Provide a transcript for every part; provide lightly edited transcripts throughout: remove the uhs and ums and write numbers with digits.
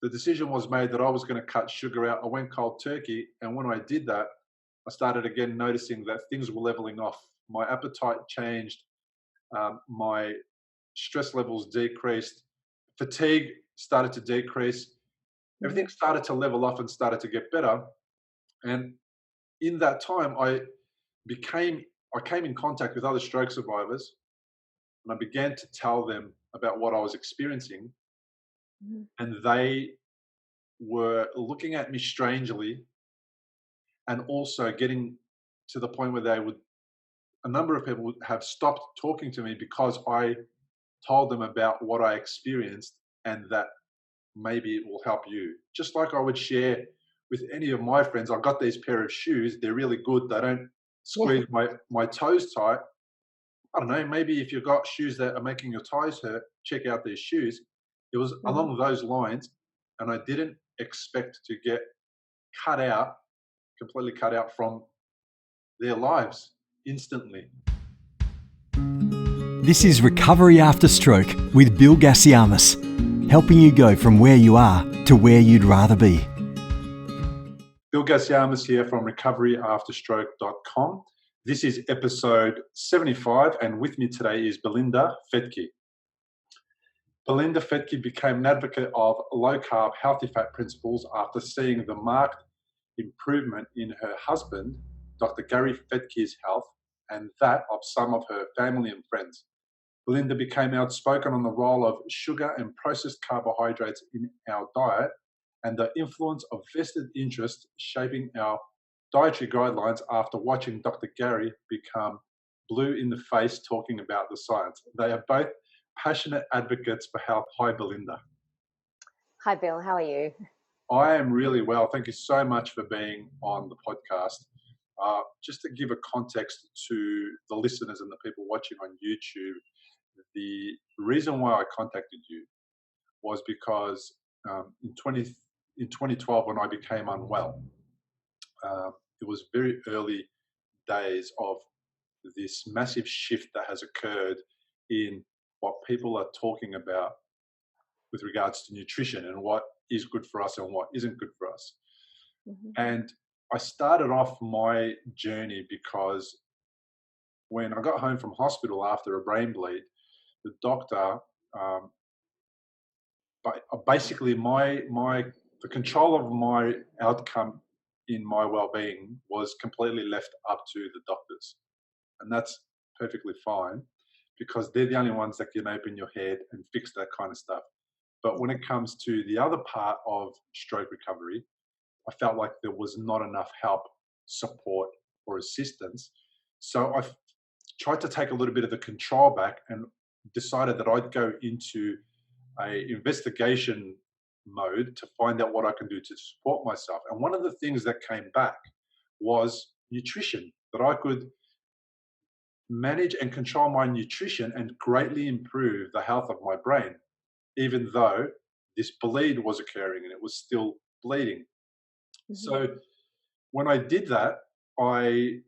the decision was made that I was going to cut sugar out. I went cold turkey. And when I did that, I started again noticing that things were leveling off. My appetite changed. My stress levels decreased. Fatigue started to decrease. Everything started to level off and started to get better. And in that time, I came in contact with other stroke survivors, and I began to tell them about what I was experiencing. And they were looking at me strangely, and also getting to the point where a number of people would have stopped talking to me because I told them about what I experienced and that maybe it will help you. Just like I would share with any of my friends, I've got these pair of shoes, they're really good, they don't squeeze my toes tight. I don't know, maybe if you've got shoes that are making your toes hurt, check out these shoes. It was along those lines, and I didn't expect to get completely cut out from their lives instantly. This is Recovery After Stroke with Bill Gasiamis, helping you go from where you are to where you'd rather be. Bill Gasiamis here from recoveryafterstroke.com. This is episode 75, and with me today is Belinda Fettke. Belinda Fettke became an advocate of low-carb, healthy fat principles after seeing the marked improvement in her husband, Dr. Gary Fettke's health, and that of some of her family and friends. Belinda became outspoken on the role of sugar and processed carbohydrates in our diet and the influence of vested interests shaping our dietary guidelines after watching Dr. Gary become blue in the face talking about the science. They are both passionate advocates for health. Hi, Belinda. Hi, Bill. How are you? I am really well. Thank you so much for being on the podcast. Just to give a context to the listeners and the people watching on YouTube, the reason why I contacted you was because in 2012, when I became unwell, it was very early days of this massive shift that has occurred in what people are talking about with regards to nutrition and what is good for us and what isn't good for us. And I started off my journey because when I got home from hospital after a brain bleed, the doctor, basically the control of my outcome in my well-being was completely left up to the doctors. And that's perfectly fine because they're the only ones that can open your head and fix that kind of stuff. But when it comes to the other part of stroke recovery, I felt like there was not enough help, support, or assistance. So I tried to take a little bit of the control back and decided that I'd go into an investigation mode to find out what I can do to support myself. And one of the things that came back was nutrition, that I could manage and control my nutrition and greatly improve the health of my brain, even though this bleed was occurring and it was still bleeding. So when I did that, I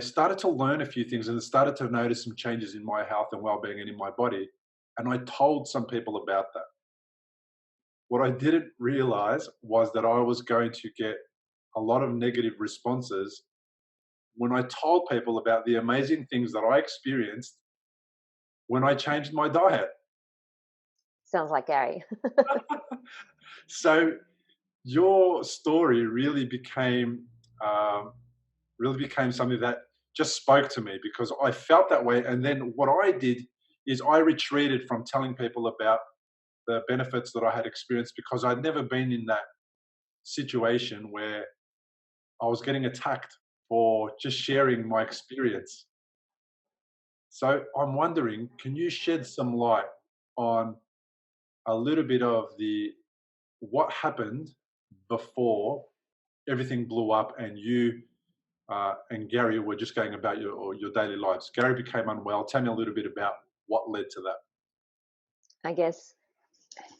started to learn a few things and started to notice some changes in my health and well-being and in my body. And I told some people about that. What I didn't realize was that I was going to get a lot of negative responses when I told people about the amazing things that I experienced when I changed my diet. Sounds like Gary. So your story really became something that just spoke to me because I felt that way. And then what I did is I retreated from telling people about the benefits that I had experienced because I'd never been in that situation where I was getting attacked for just sharing my experience. So I'm wondering, can you shed some light on a little bit of what happened before everything blew up and you and Gary were just going about your daily lives? Gary became unwell. Tell me a little bit about what led to that. I guess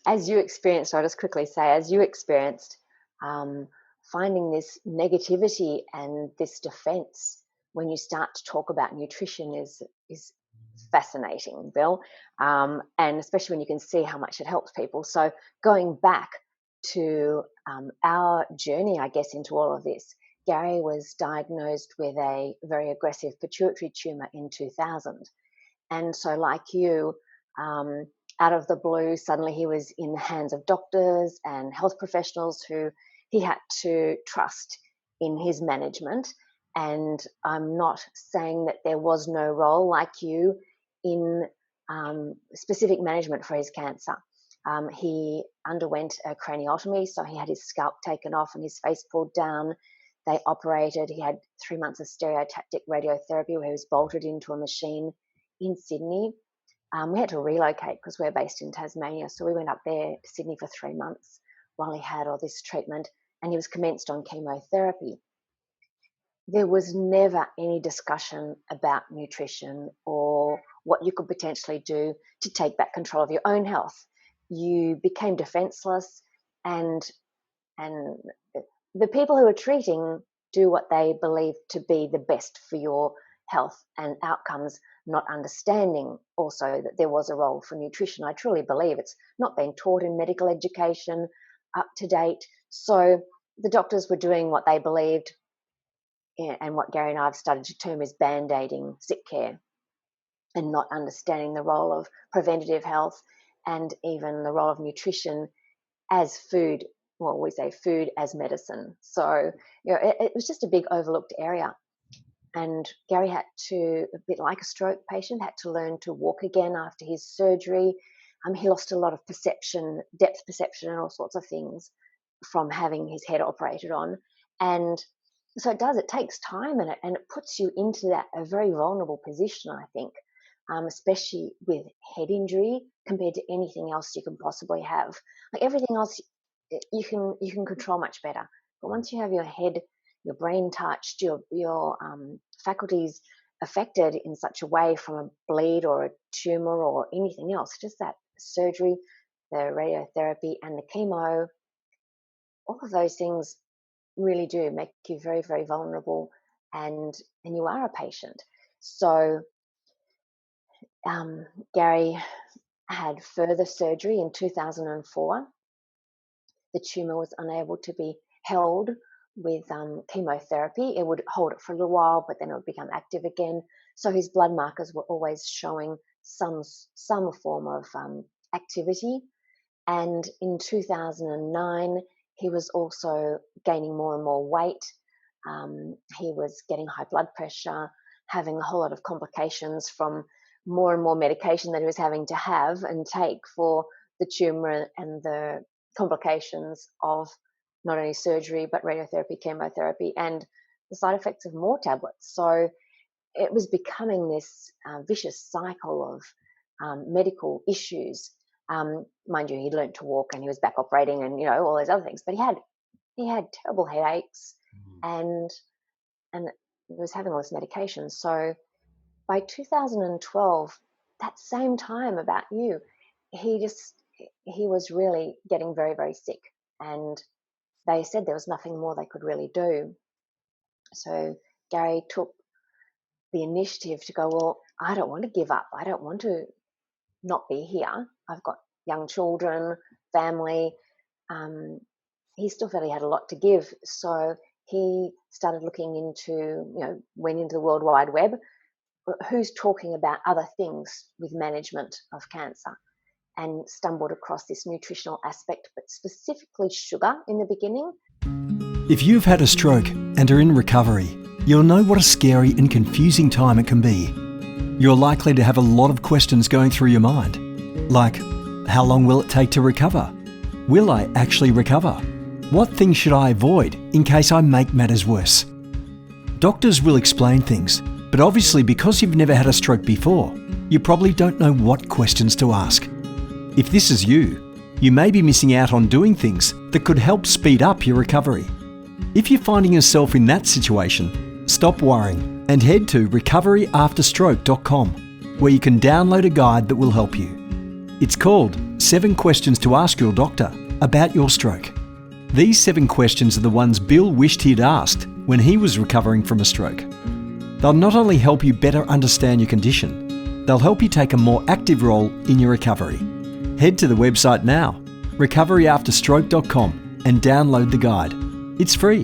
as you experienced, I'll just quickly say, as you experienced finding this negativity and this defense when you start to talk about nutrition is fascinating, Bill, and especially when you can see how much it helps people. So going back to our journey, I guess, into all of this, Gary was diagnosed with a very aggressive pituitary tumor in 2000. And so like you, out of the blue, suddenly he was in the hands of doctors and health professionals who he had to trust in his management. And I'm not saying that there was no role, like you, in specific management for his cancer. He underwent a craniotomy, so he had his scalp taken off and his face pulled down. They operated. He had 3 months of stereotactic radiotherapy where he was bolted into a machine in Sydney. We had to relocate because we're based in Tasmania, so we went up there to Sydney for 3 months while he had all this treatment, and he was commenced on chemotherapy. There was never any discussion about nutrition or what you could potentially do to take back control of your own health. You became defenseless, and the people who are treating do what they believe to be the best for your health and outcomes, not understanding also that there was a role for nutrition. I truly believe it's not being taught in medical education up to date. So the doctors were doing what they believed, and what Gary and I have started to term as band-aiding sick care, and not understanding the role of preventative health and even the role of nutrition as food. Well, we say food as medicine. So, it was just a big overlooked area. And Gary had to, a bit like a stroke patient, had to learn to walk again after his surgery. He lost a lot of perception, depth perception, and all sorts of things from having his head operated on. And so it takes time, and it puts you into a very vulnerable position, I think, especially with head injury compared to anything else you can possibly have. Like everything else, you can control much better. But once you have your head, your brain touched, your faculties affected in such a way from a bleed or a tumor or anything else, just that surgery, the radiotherapy and the chemo, all of those things really do make you very, very vulnerable, and you are a patient. So Gary had further surgery in 2004. The tumor was unable to be held with chemotherapy. It would hold it for a little while, but then it would become active again. So his blood markers were always showing some form of activity. And in 2009, he was also gaining more and more weight. He was getting high blood pressure, having a whole lot of complications from more and more medication that he was having to have and take for the tumor and the complications of not only surgery, but radiotherapy, chemotherapy, and the side effects of more tablets. So it was becoming this vicious cycle of medical issues. Mind you, he learned to walk and he was back operating and, all those other things, but he had terrible headaches and he was having all this medication. So by 2012, that same time about you, he was really getting very, very sick, and they said there was nothing more they could really do. So Gary took the initiative to go, well, I don't want to give up. I don't want to not be here. I've got young children, family. He still felt he had a lot to give. So he started looking into, went into the World Wide Web, who's talking about other things with management of cancer, and stumbled across this nutritional aspect, but specifically sugar in the beginning. If you've had a stroke and are in recovery, you'll know what a scary and confusing time it can be. You're likely to have a lot of questions going through your mind, like, how long will it take to recover? Will I actually recover? What things should I avoid in case I make matters worse? Doctors will explain things, but obviously because you've never had a stroke before, you probably don't know what questions to ask. If this is you, you may be missing out on doing things that could help speed up your recovery. If you're finding yourself in that situation, stop worrying and head to recoveryafterstroke.com, where you can download a guide that will help you. It's called 7 Questions to Ask Your Doctor About Your Stroke. These 7 questions are the ones Bill wished he'd asked when he was recovering from a stroke. They'll not only help you better understand your condition, They'll help you take a more active role in your recovery. Head to the website now, recoveryafterstroke.com, and download the guide. It's free.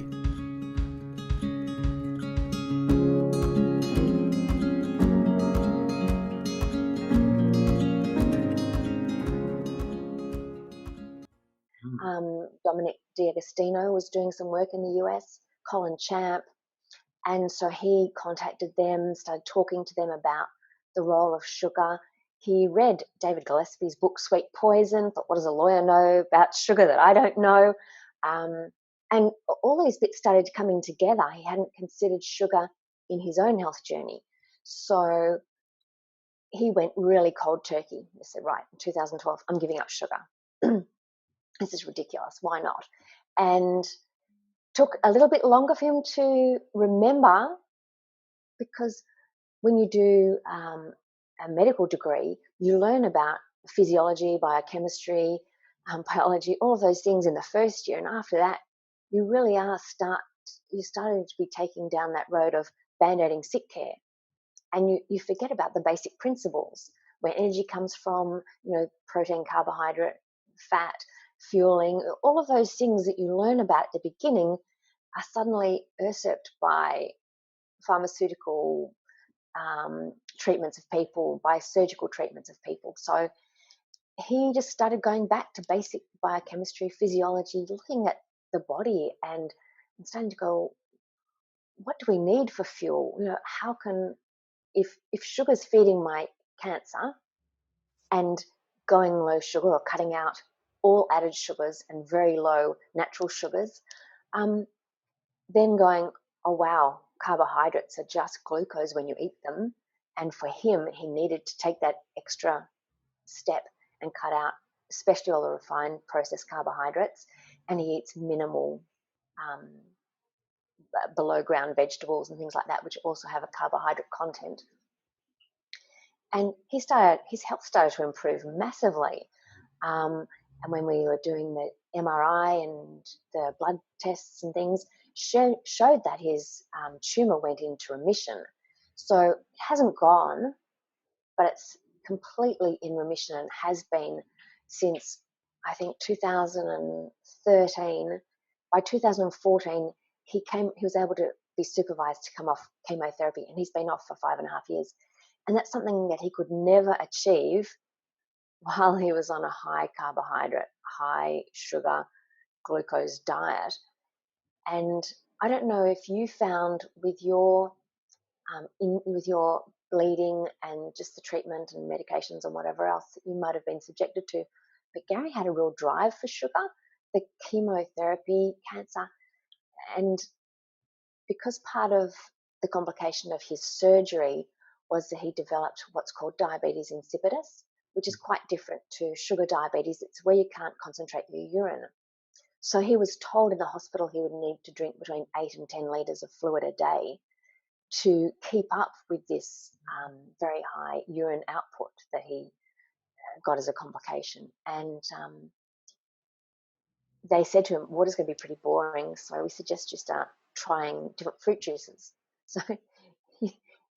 Dominic D'Agostino was doing some work in the US, Colin Champ, and so he contacted them, started talking to them about the role of sugar. He read David Gillespie's book, Sweet Poison, thought, what does a lawyer know about sugar that I don't know? And all these bits started coming together. He hadn't considered sugar in his own health journey. So he went really cold turkey. He said, right, in 2012, I'm giving up sugar. This is ridiculous. Why not? And took a little bit longer for him to remember, because when you do a medical degree, you learn about physiology, biochemistry, biology, all of those things in the first year. And after that, you really you're starting to be taking down that road of band-aiding sick care. And you forget about the basic principles, where energy comes from, protein, carbohydrate, fat, fueling, all of those things that you learn about at the beginning are suddenly usurped by pharmaceutical treatments of people, by surgical treatments of people. So he just started going back to basic biochemistry, physiology, looking at the body and starting to go, what do we need for fuel? How can, if sugar's feeding my cancer, and going low sugar or cutting out all added sugars and very low natural sugars, then going, oh wow, carbohydrates are just glucose when you eat them. And for him, he needed to take that extra step and cut out especially all the refined processed carbohydrates, and he eats minimal below ground vegetables and things like that, which also have a carbohydrate content. And his health started to improve massively. And when we were doing the MRI and the blood tests and things, showed that his tumor went into remission. So it hasn't gone, but it's completely in remission and has been since, I think, 2013. By 2014, he was able to be supervised to come off chemotherapy, and he's been off for 5.5 years. And that's something that he could never achieve while he was on a high carbohydrate, high sugar, glucose diet. And I don't know if you found with your bleeding and just the treatment and medications and whatever else that you might have been subjected to, but Gary had a real drive for sugar, the chemotherapy, cancer, and because part of the complication of his surgery was that he developed what's called diabetes insipidus, which is quite different to sugar diabetes. It's where you can't concentrate your urine. So he was told in the hospital he would need to drink between 8 and 10 litres of fluid a day to keep up with this very high urine output that he got as a complication. And they said to him, water's going to be pretty boring, so we suggest you start trying different fruit juices. So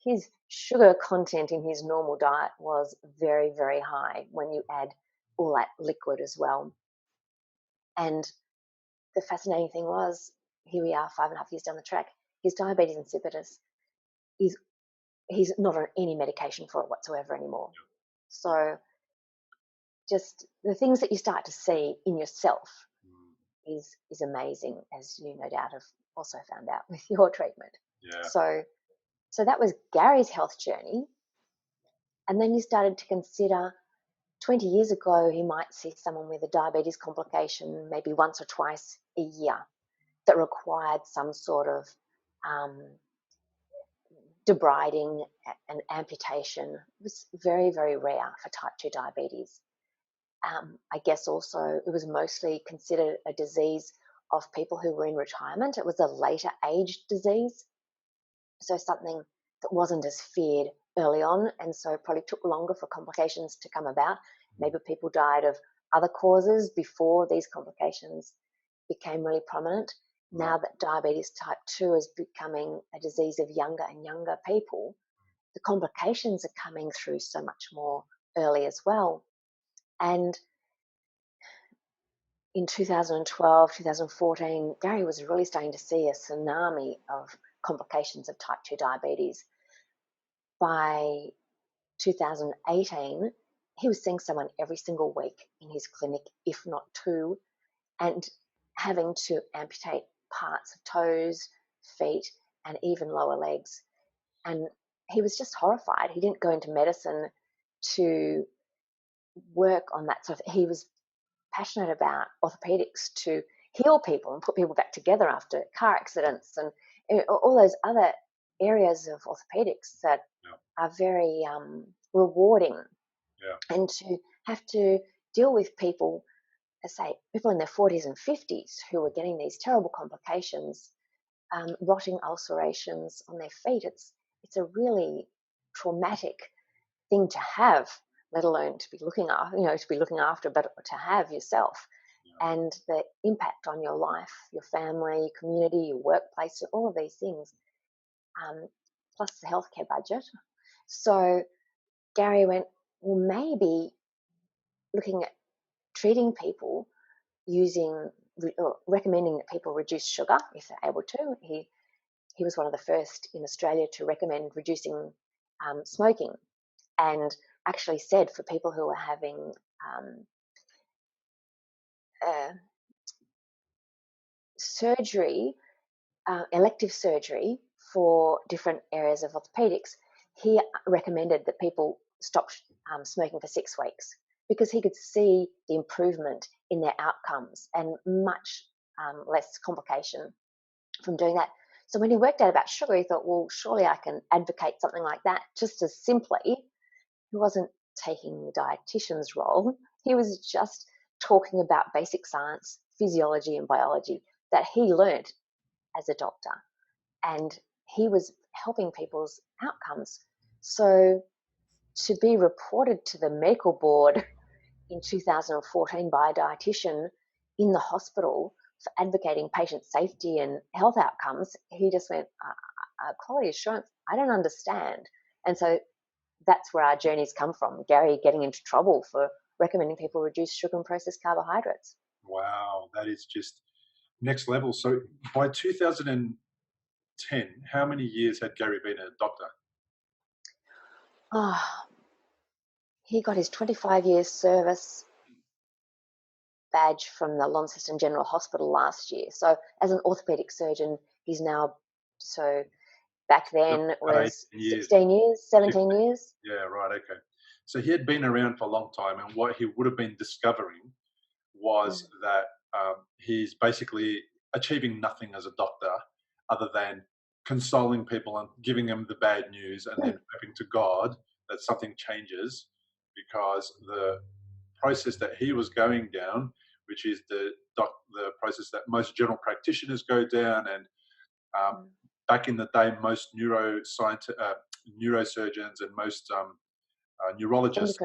his sugar content in his normal diet was very, very high when you add all that liquid as well. And the fascinating thing was, here we are 5.5 years down the track, his diabetes insipidus, he's not on any medication for it whatsoever anymore. So just the things that you start to see in yourself is amazing, as you no doubt have also found out with your treatment. Yeah. So that was Gary's health journey. And then you started to consider 20 years ago, he might see someone with a diabetes complication maybe once or twice a year that required some sort of debriding and amputation. It was very, very rare for type 2 diabetes. I guess also it was mostly considered a disease of people who were in retirement. It was a later age disease, so something that wasn't as feared early on, and so it probably took longer for complications to come about. Maybe people died of other causes before these complications became really prominent. Now that diabetes type 2 is becoming a disease of younger and younger people, the complications are coming through so much more early as well. And in 2012, 2014, Gary was really starting to see a tsunami of complications of type 2 diabetes. By 2018, he was seeing someone every single week in his clinic, if not two, and having to amputate parts of toes, feet, and even lower legs. And he was just horrified. He didn't go into medicine to work on that stuff. He was passionate about orthopedics to heal people and put people back together after car accidents and all those other areas of orthopedics that are very rewarding. And to have to deal with people, say people in their 40s and 50s who are getting these terrible complications, rotting ulcerations on their feet, it's a really traumatic thing to have, let alone to be looking after, but to have yourself. And the impact on your life, your family, your community, your workplace, all of these things, plus the healthcare budget. So Gary went, well, maybe looking at treating people using, recommending that people reduce sugar if they're able to. He was one of the first in Australia to recommend reducing smoking, and actually said for people who are having surgery, elective surgery for different areas of orthopedics, he recommended that people stop smoking for 6 weeks because he could see the improvement in their outcomes and much less complication from doing that. So when he worked out about sugar, he thought, well, surely I can advocate something like that just as simply. He wasn't taking the dietitian's role. He was just talking about basic science, physiology and biology that he learned as a doctor. And he was helping people's outcomes. So to be reported to the medical board in 2014 by a dietitian in the hospital for advocating patient safety and health outcomes, he just went, quality assurance, I don't understand. And so that's where our journeys come from. Gary getting into trouble for recommending people reduce sugar and processed carbohydrates. Wow, that is just next level. So by 2010, how many years had Gary been a doctor? He got his 25 years service badge from the Launceston General Hospital last year. So as an orthopedic surgeon, he's now, so back then it was 16 years, 17 years. Yeah, right, okay. So he had been around for a long time, and what he would have been discovering was that he's basically achieving nothing as a doctor other than consoling people and giving them the bad news and then hoping to God that something changes, because the process that he was going down, which is the process that most general practitioners go down, and back in the day, most neurosurgeons and most neurologists,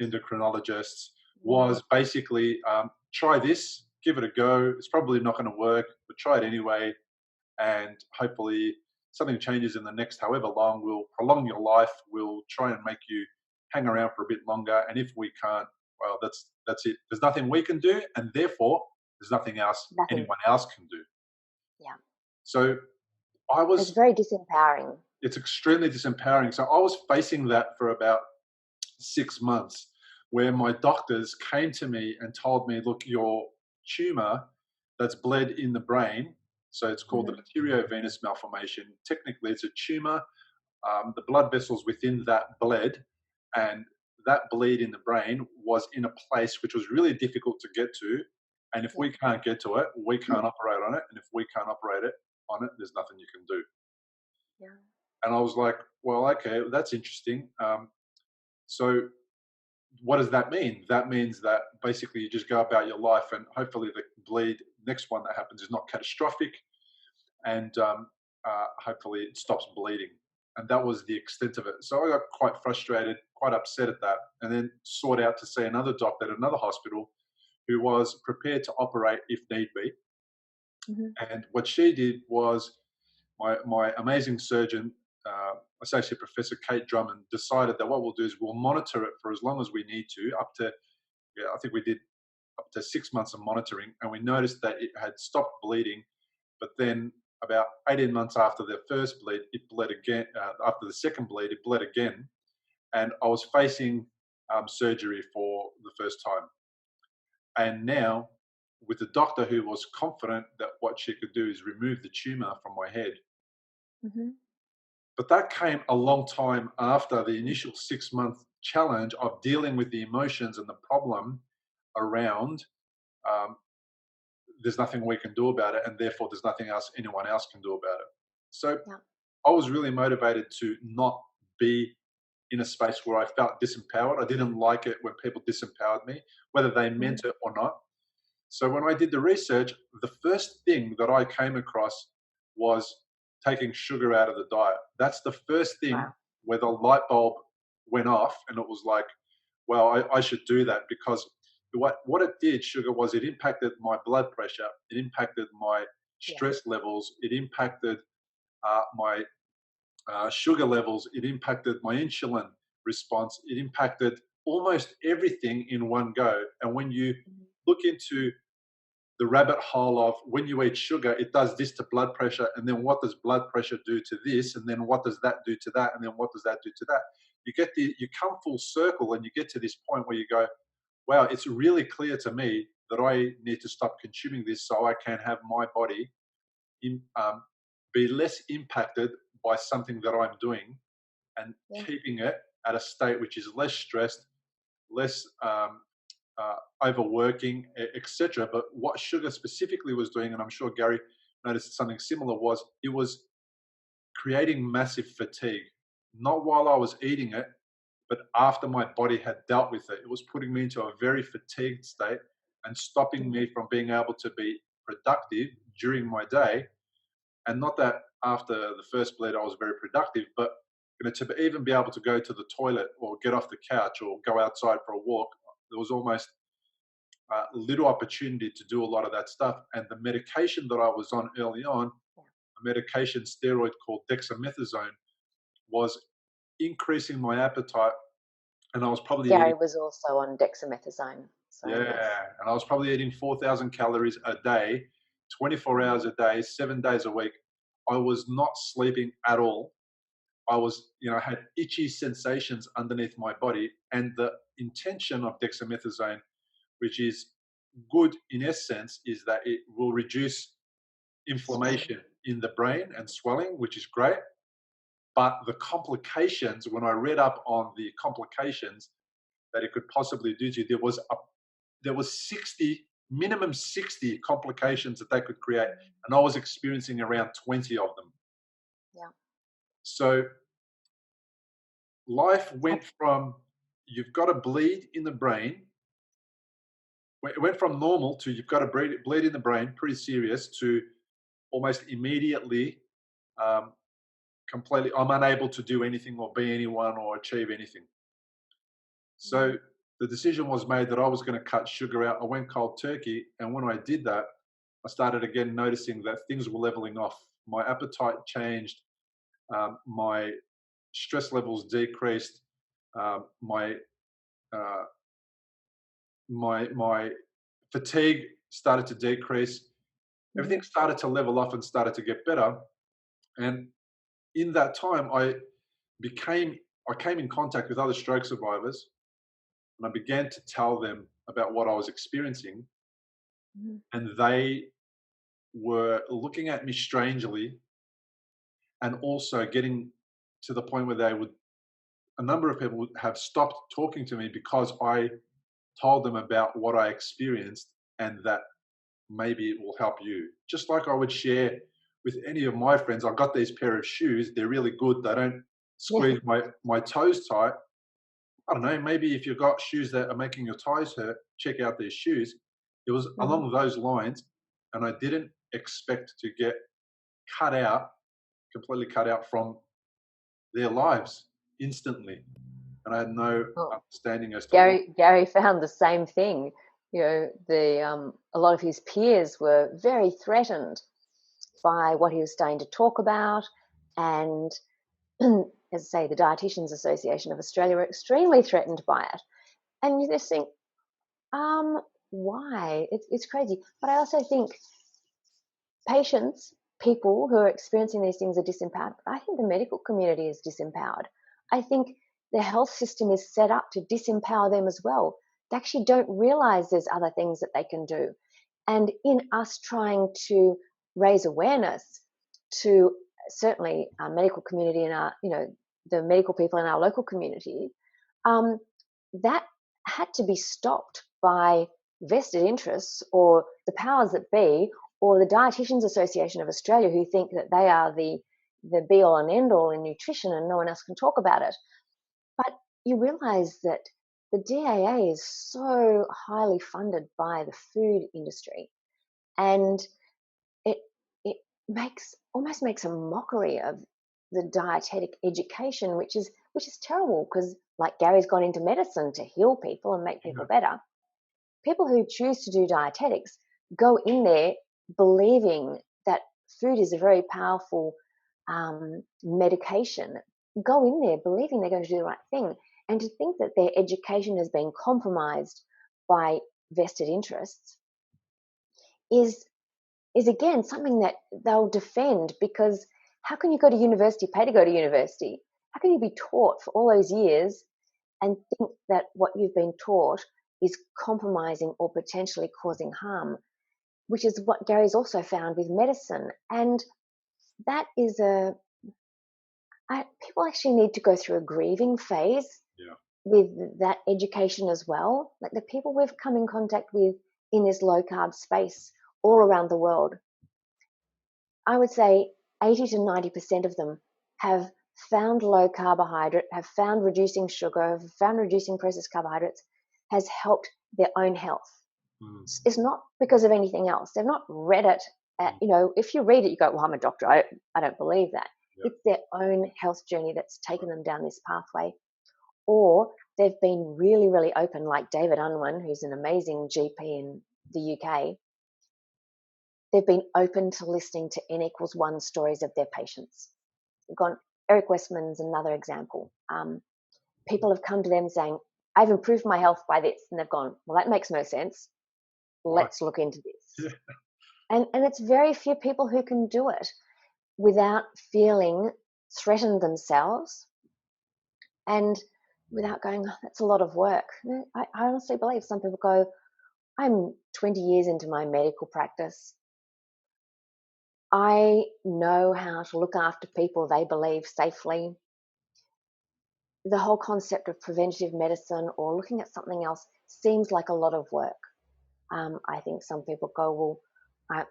endocrinologists, was basically try this, give it a go. It's probably not going to work, but try it anyway, and hopefully something changes in the next however long. We'll prolong your life. We'll try and make you hang around for a bit longer. And if we can't, well, that's it. There's nothing we can do, and therefore there's nothing else anyone else can do. Yeah. So it's very disempowering. It's extremely disempowering. So I was facing that for about 6 months, where my doctors came to me and told me, look, your tumor that's bled in the brain, so it's called the arteriovenous malformation. Technically, it's a tumor. The blood vessels within that bled, and that bleed in the brain was in a place which was really difficult to get to. And if we can't get to it, we can't operate on it. And if we can't operate on it, there's nothing you can do. Yeah. And I was like, well, okay, that's interesting. So what does that mean? That means that basically you just go about your life, and hopefully the next one that happens is not catastrophic, and hopefully it stops bleeding. And that was the extent of it. So I got quite frustrated, quite upset at that, and then sought out to see another doctor at another hospital who was prepared to operate if need be. And what she did was, my amazing surgeon Associate Professor Kate Drummond, decided that what we'll do is we'll monitor it for as long as we need to, up to, I think we did up to 6 months of monitoring, and we noticed that it had stopped bleeding. But then about 18 months after the first bleed, it bled again. After the second bleed, it bled again. And I was facing surgery for the first time. And now, with the doctor who was confident that what she could do is remove the tumor from my head. Mm-hmm. But that came a long time after the initial 6-month challenge of dealing with the emotions and the problem around there's nothing we can do about it, and therefore there's nothing else anyone else can do about it. So Yeah. I was really motivated to not be in a space where I felt disempowered. I didn't like it when people disempowered me, whether they meant it or not. So when I did the research, the first thing that I came across was taking sugar out of the diet. That's the first thing Wow. where the light bulb went off, and it was like, well, I should do that, because what it did, sugar, was it impacted my blood pressure, it impacted my Yeah. stress levels, it impacted my sugar levels, it impacted my insulin response, it impacted almost everything in one go. And when you look into the rabbit hole of when you eat sugar, it does this to blood pressure, and then what does blood pressure do to this, and then what does that do to that, and then what does that do to that? You come full circle, and you get to this point where you go, wow, it's really clear to me that I need to stop consuming this so I can have my body be less impacted by something that I'm doing, and Yeah. keeping it at a state which is less stressed, less overworking, etc. But what sugar specifically was doing, and I'm sure Gary noticed something similar, was it was creating massive fatigue, not while I was eating it, but after my body had dealt with it. It was putting me into a very fatigued state and stopping me from being able to be productive during my day. And not that after the first bleed I was very productive, but to even be able to go to the toilet or get off the couch or go outside for a walk, there was almost little opportunity to do a lot of that stuff. And the medication that I was on early on, a medication steroid called dexamethasone, was increasing my appetite. And I was probably Gary eating, was also on dexamethasone. So yeah, yes. and I was probably eating 4,000 calories a day, 24 hours a day, 7 days a week. I was not sleeping at all. I was, had itchy sensations underneath my body. And the intention of dexamethasone, which is good in essence, is that it will reduce inflammation in the brain and swelling, which is great. But the complications, when I read up on the complications that it could possibly do to you, there was 60, minimum 60 complications that they could create, and I was experiencing around 20 of them. Yeah. So life went from, you've got to bleed in the brain. It went from normal to you've got to bleed in the brain, pretty serious, to almost immediately completely, I'm unable to do anything or be anyone or achieve anything. So the decision was made that I was going to cut sugar out. I went cold turkey. And when I did that, I started again noticing that things were leveling off. My appetite changed. My stress levels decreased. My fatigue started to decrease. Everything started to level off and started to get better. And in that time, I came in contact with other stroke survivors, and I began to tell them about what I was experiencing. And they were looking at me strangely, and also getting to the point where a number of people would have stopped talking to me because I told them about what I experienced, and that maybe it will help you. Just like I would share with any of my friends, I've got these pair of shoes, they're really good, they don't squeeze my toes tight. I don't know, maybe if you've got shoes that are making your toes hurt, check out these shoes. It was along those lines, and I didn't expect to get completely cut out from their lives instantly. And I had no understanding as to why. Gary found the same thing. A lot of his peers were very threatened by what he was starting to talk about, and as I say, the Dietitians Association of Australia were extremely threatened by it. And you just think, why? It's crazy. But I also think patients, people who are experiencing these things are disempowered. I think the medical community is disempowered. I think the health system is set up to disempower them as well. They actually don't realize there's other things that they can do. And in us trying to raise awareness to certainly our medical community and our, the medical people in our local community, that had to be stopped by vested interests or the powers that be, or the Dietitians Association of Australia, who think that they are the be all and end all in nutrition and no one else can talk about it. But you realize that the DAA is so highly funded by the food industry, and it almost makes a mockery of the dietetic education, which is terrible, because like Gary's gone into medicine to heal people and make people better. People who choose to do dietetics go in there believing that food is a very powerful medication, go in there believing they're going to do the right thing, and to think that their education has been compromised by vested interests is again something that they'll defend, because how can you go to university, pay to go to university? How can you be taught for all those years and think that what you've been taught is compromising or potentially causing harm, which is what Gary's also found with medicine. And that is people actually need to go through a grieving phase with that education as well. Like the people we've come in contact with in this low carb space all around the world, I would say 80 to 90% of them have found low carbohydrate, have found reducing sugar, have found reducing processed carbohydrates has helped their own health. It's not because of anything else. They've not read it. If you read it, you go, well, I'm a doctor. I don't believe that. It's their own health journey that's taken them down this pathway. Or they've been really, really open, like David Unwin, who's an amazing GP in the UK. They've been open to listening to N=1 stories of their patients. We've gone, Eric Westman's another example. People have come to them saying, I've improved my health by this. And they've gone, well, that makes no sense. Let's look into this. And it's very few people who can do it without feeling threatened themselves and without going, oh, that's a lot of work. I honestly believe some people go, I'm 20 years into my medical practice. I know how to look after people they believe safely. The whole concept of preventative medicine or looking at something else seems like a lot of work. I think some people go, well,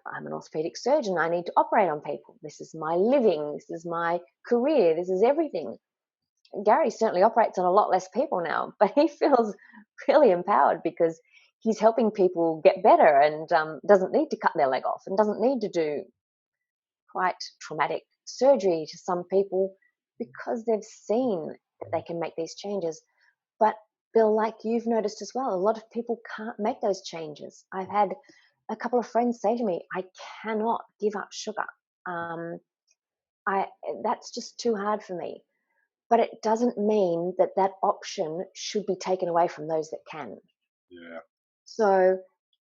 I'm an orthopedic surgeon. I need to operate on people. This is my living. This is my career. This is everything. Gary certainly operates on a lot less people now, but he feels really empowered because he's helping people get better and doesn't need to cut their leg off and doesn't need to do quite traumatic surgery to some people because they've seen that they can make these changes. But Bill, like you've noticed as well, a lot of people can't make those changes. I've had a couple of friends say to me, I cannot give up sugar. That's just too hard for me. But it doesn't mean that that option should be taken away from those that can. Yeah. So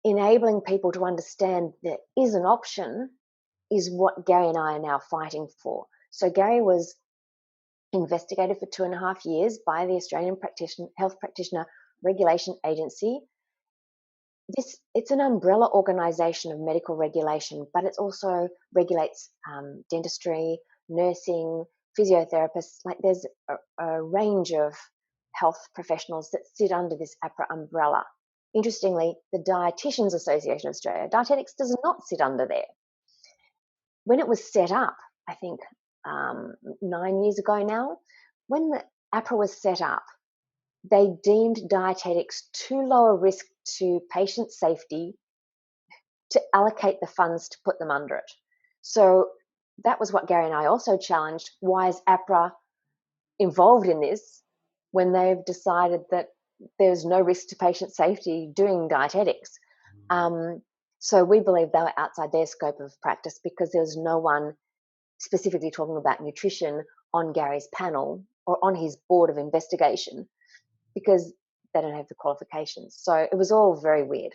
enabling people to understand there is an option is what Gary and I are now fighting for. So Gary was investigated for 2.5 years by the Australian Health Practitioner Regulation Agency. It's an umbrella organisation of medical regulation, but it also regulates dentistry, nursing, physiotherapists. Like there's a range of health professionals that sit under this APRA umbrella. Interestingly, the Dietitians Association of Australia, dietetics does not sit under there. When it was set up, I think 9 years ago now, when the APRA was set up, they deemed dietetics too low a risk to patient safety to allocate the funds to put them under it. So that was what Gary and I also challenged. Why is APRA involved in this when they've decided that there's no risk to patient safety doing dietetics? So we believe they were outside their scope of practice because there's no one specifically talking about nutrition on Gary's panel or on his board of investigation because they don't have the qualifications. So it was all very weird.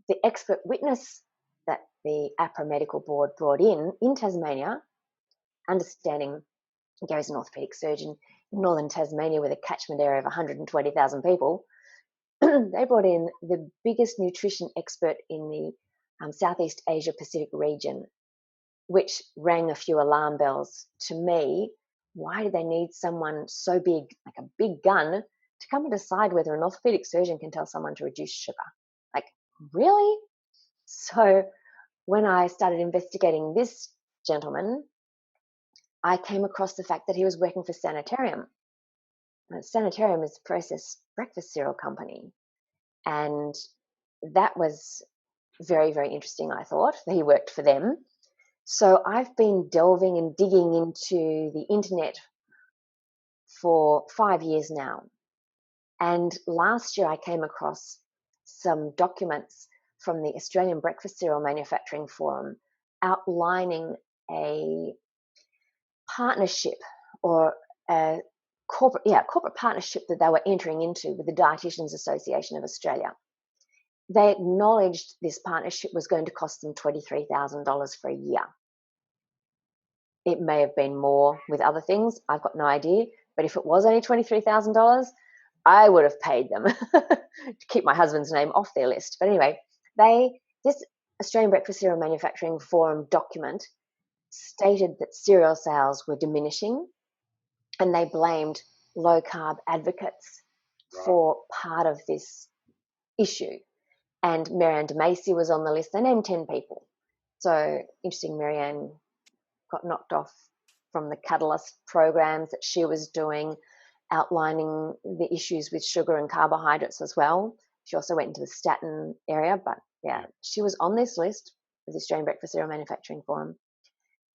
The expert witness that the APRA Medical Board brought in Tasmania, understanding Gary's an orthopedic surgeon in northern Tasmania with a catchment area of 120,000 people, they brought in the biggest nutrition expert in the Southeast Asia Pacific region, which rang a few alarm bells to me. Why do they need someone so big, like a big gun, to come and decide whether an orthopedic surgeon can tell someone to reduce sugar? Like, really? So when I started investigating this gentleman, I came across the fact that he was working for Sanitarium. Sanitarium is a processed breakfast cereal company. And that was very, very interesting, I thought, that he worked for them. So I've been delving and digging into the internet for 5 years now. And last year I came across some documents from the Australian Breakfast Cereal Manufacturing Forum outlining a partnership or a corporate partnership that they were entering into with the Dietitians Association of Australia. They acknowledged this partnership was going to cost them $23,000 for a year. It may have been more with other things. I've got no idea. But if it was only $23,000, I would have paid them to keep my husband's name off their list. But anyway, this Australian Breakfast Cereal Manufacturing Forum document stated that cereal sales were diminishing, and they blamed low-carb advocates for part of this issue. And Marianne de Macy was on the list. They named 10 people. So interesting, Marianne got knocked off from the Catalyst programs that she was doing, outlining the issues with sugar and carbohydrates as well. She also went into the statin area, but yeah, she was on this list of the Australian Breakfast Cereal Manufacturing Forum.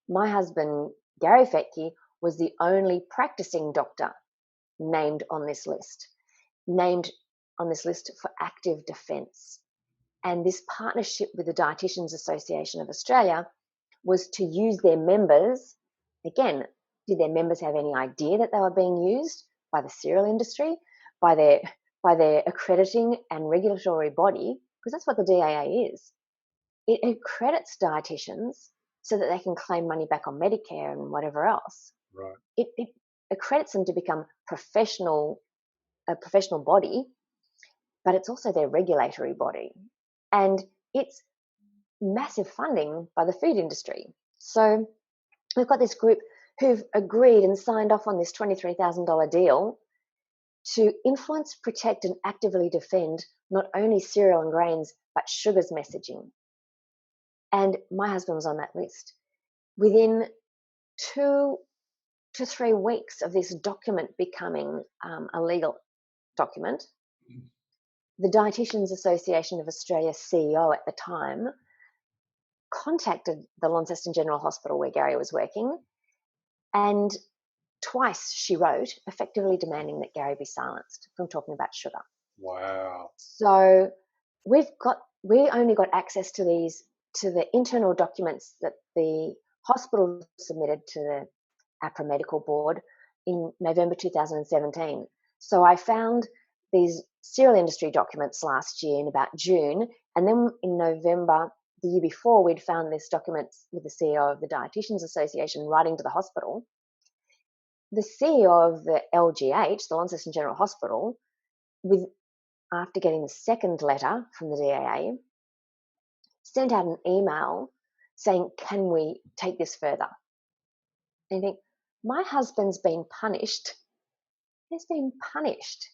My husband, Gary Fettke, was the only practicing doctor named on this list for active defence. And this partnership with the Dietitians Association of Australia was to use their members. Again, did their members have any idea that they were being used by the cereal industry, by their accrediting and regulatory body? Because that's what the DAA is. It accredits dietitians so that they can claim money back on Medicare and whatever else. Right. It accredits them to become a professional body, but it's also their regulatory body. And it's massive funding by the food industry. So we've got this group who've agreed and signed off on this $23,000 deal to influence, protect, and actively defend not only cereal and grains, but sugar's messaging. And my husband was on that list. Within 2 to 3 weeks of this document becoming a legal document, the Dietitians Association of Australia CEO at the time contacted the Launceston General Hospital where Gary was working, and twice she wrote effectively demanding that Gary be silenced from talking about sugar. Wow. So we only got access to the internal documents that the hospital submitted to the APRA Medical Board in November 2017. So I found these cereal industry documents last year in about June, and then in November the year before, we'd found this document with the CEO of the Dietitians Association writing to the hospital. The CEO of the LGH, the Launceston General Hospital, after getting the second letter from the DAA, sent out an email saying, can we take this further? And you think, my husband's been punished. He's been punished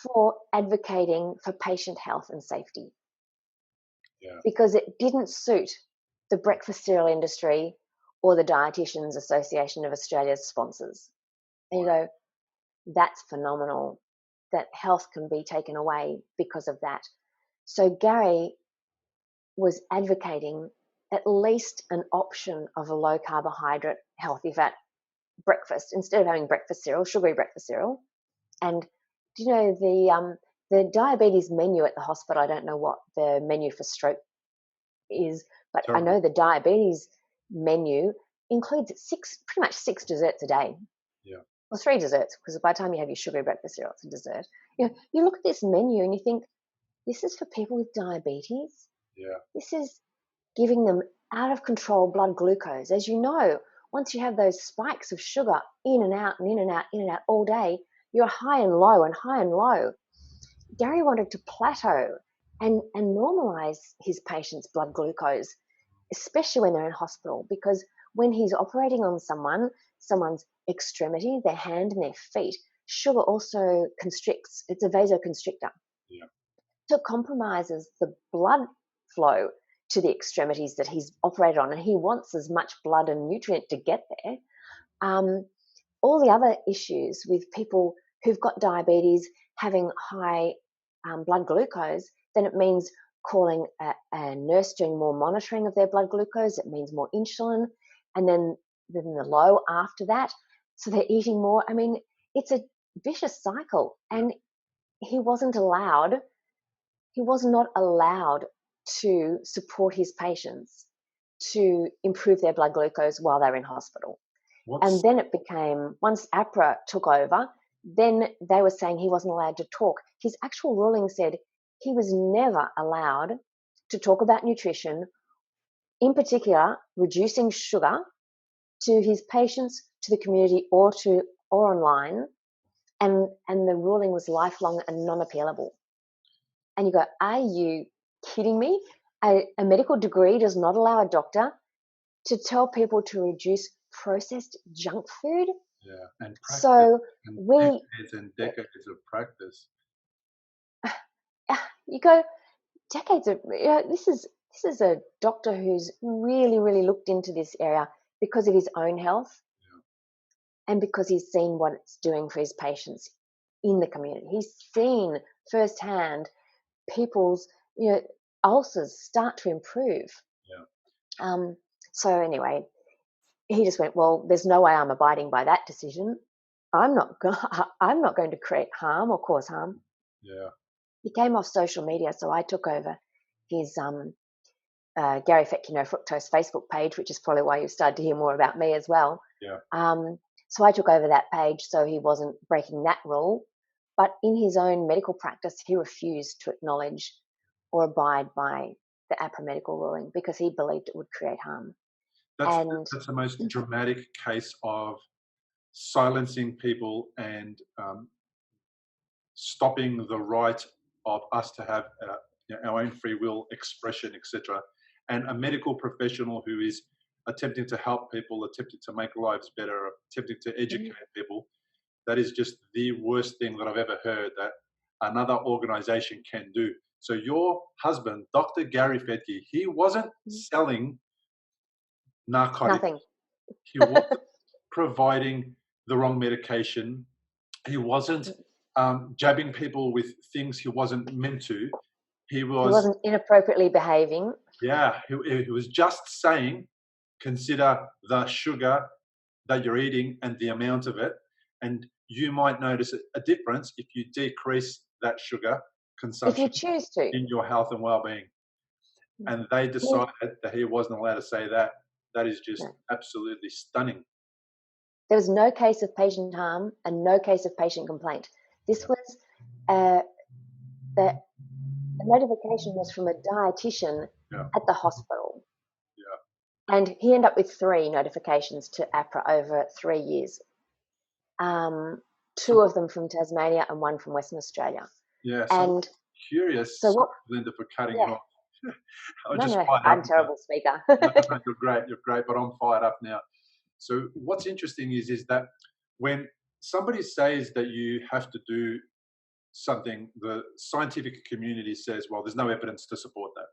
for advocating for patient health and safety. Yeah. Because it didn't suit the breakfast cereal industry or the Dietitians Association of Australia's sponsors. And you go, that's phenomenal, that health can be taken away because of that. So Gary was advocating at least an option of a low carbohydrate, healthy fat breakfast instead of having breakfast cereal, sugary breakfast cereal. And do you know the diabetes menu at the hospital? I don't know what the menu for stroke is, but I know the diabetes menu includes pretty much six desserts a day. Yeah. Or three desserts, because by the time you have your sugary breakfast cereal, it's a dessert. You look at this menu and you think, this is for people with diabetes. Yeah. This is giving them out of control blood glucose. As you know, once you have those spikes of sugar in and out and in and out, in and out all day, you're high and low and high and low. Gary wanted to plateau and normalize his patients' blood glucose, especially when they're in hospital, because when he's operating on someone's extremity, their hand and their feet, sugar also constricts. It's a vasoconstrictor. Yeah. So it compromises the blood flow to the extremities that he's operated on, and he wants as much blood and nutrient to get there. All the other issues with people who've got diabetes having high blood glucose, then it means calling a nurse doing more monitoring of their blood glucose. It means more insulin, and then the low after that. So they're eating more. I mean, it's a vicious cycle, and he was not allowed to support his patients to improve their blood glucose while they're in hospital. And then it became, once APRA took over, then they were saying he wasn't allowed to talk. His actual ruling said he was never allowed to talk about nutrition, in particular, reducing sugar to his patients, to the community, or online. And the ruling was lifelong and non-appealable. And you go, are you kidding me? A medical degree does not allow a doctor to tell people to reduce processed junk food. Yeah, and practice, so and decades of practice. You go, decades of this is a doctor who's really, really looked into this area because of his own health, and because he's seen what it's doing for his patients in the community. He's seen firsthand people's ulcers start to improve. So anyway, he just went, well, there's no way I'm abiding by that decision. I'm not going to create harm or cause harm. Yeah. He came off social media, so I took over his Gary Fettke No Fructose Facebook page, which is probably why you started to hear more about me as well. Yeah. So I took over that page so he wasn't breaking that rule. But in his own medical practice, he refused to acknowledge or abide by the APRA medical ruling because he believed it would create harm. That's the most dramatic case of silencing people and stopping the right of us to have our own free will expression, etc. And a medical professional who is attempting to help people, attempting to make lives better, attempting to educate people, that is just the worst thing that I've ever heard that another organization can do. So your husband, Dr. Gary Fettke, he wasn't selling narcotics. Nothing. He wasn't providing the wrong medication. He wasn't jabbing people with things he wasn't meant to. He wasn't inappropriately behaving. Yeah, he was just saying, consider the sugar that you're eating and the amount of it, and you might notice a difference if you decrease that sugar consumption if you choose to in your health and well-being. And they decided that he wasn't allowed to say that. That is just absolutely stunning. There was no case of patient harm and no case of patient complaint. This was the notification was from a dietitian at the hospital. Yeah. And he ended up with 3 notifications to APRA over 3 years. 2 of them from Tasmania and 1 from Western Australia. Yeah, so and curious, Belinda, for cutting you off. I'm a terrible speaker. No, you're great, but I'm fired up now. So what's interesting is that when somebody says that you have to do something, the scientific community says, well, there's no evidence to support that.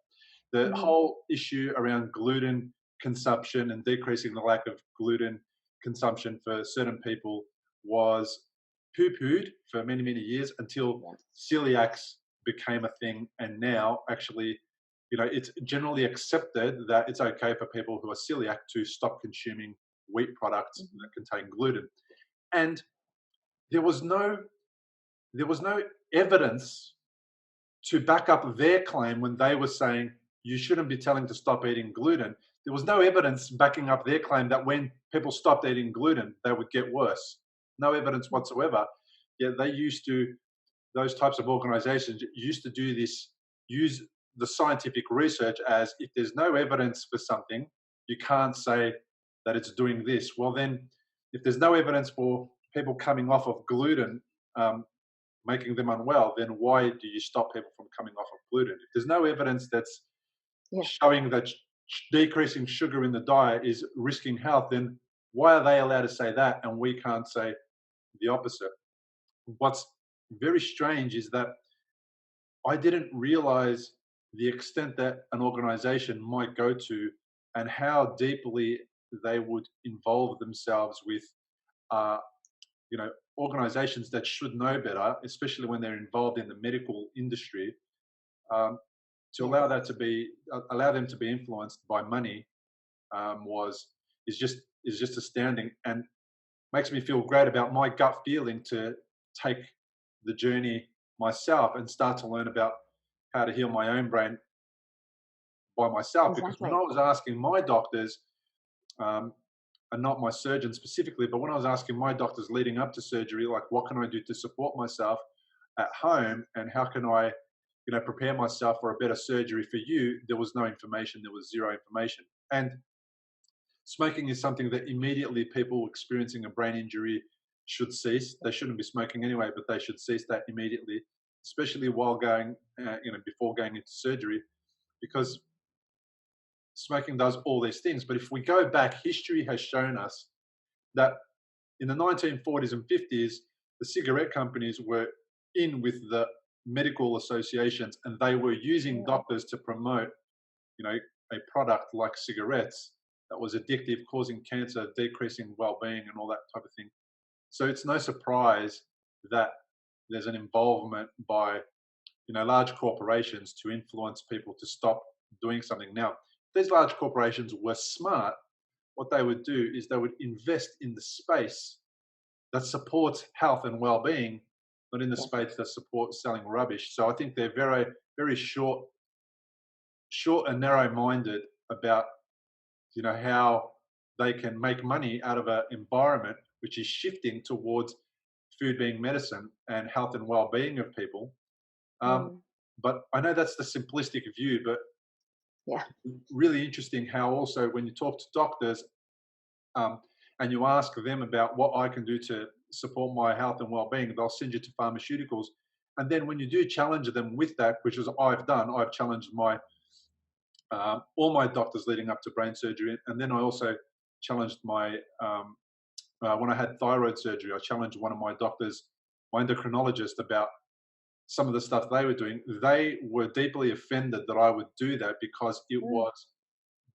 The whole issue around gluten consumption and decreasing the lack of gluten consumption for certain people was poo-pooed for many, many years until celiacs became a thing. And now actually, it's generally accepted that it's okay for people who are celiac to stop consuming wheat products that contain gluten. And there was no evidence to back up their claim when they were saying you shouldn't be telling to stop eating gluten. There was no evidence backing up their claim that when people stopped eating gluten, they would get worse. No evidence whatsoever. Yet they used to, those types of organizations used to do this, use the scientific research as, if there's no evidence for something, you can't say that it's doing this. Well, then, if there's no evidence for people coming off of gluten, making them unwell, then why do you stop people from coming off of gluten? If there's no evidence that's Yeah. showing that decreasing sugar in the diet is risking health, then why are they allowed to say that and we can't say the opposite? What's very strange is that I didn't realize the extent that an organization might go to and how deeply they would involve themselves with, uh, organizations that should know better, especially when they're involved in the medical industry, um, to Yeah. allow them to be influenced by money, is just astounding, and makes me feel great about my gut feeling to take the journey myself and start to learn about how to heal my own brain by myself. Because when I Exactly. was asking my doctors, um, and not my surgeon specifically, but when I was asking my doctors leading up to surgery, like, what can I do to support myself at home, and how can I, prepare myself for a better surgery for you, there was no information. There was zero information. And smoking is something that immediately people experiencing a brain injury should cease. They shouldn't be smoking anyway, but they should cease that immediately, especially while going, before going into surgery, because smoking does all these things. But if we go back, history has shown us that in the 1940s and 50s, the cigarette companies were in with the medical associations, and they were using Mm. doctors to promote, a product like cigarettes that was addictive, causing cancer, decreasing well-being, and all that type of thing. So it's no surprise that there's an involvement by, large corporations to influence people to stop doing something. Now, if these large corporations were smart, what they would do is they would invest in the space that supports health and well-being, not in the Yeah. space that supports selling rubbish. So I think they're very, very short and narrow-minded about, how they can make money out of an environment which is shifting towards food being medicine and health and well-being of people. Um, Mm. but I know that's the simplistic view, but Yeah. really interesting how also when you talk to doctors, um, and you ask them about what I can do to support my health and well-being, they'll send you to pharmaceuticals. And then when you do challenge them with that, which is I've done, I've challenged all my doctors leading up to brain surgery, and then I also challenged when I had thyroid surgery, I challenged one of my doctors, my endocrinologist, about some of the stuff they were doing. They were deeply offended that I would do that because it Mm. was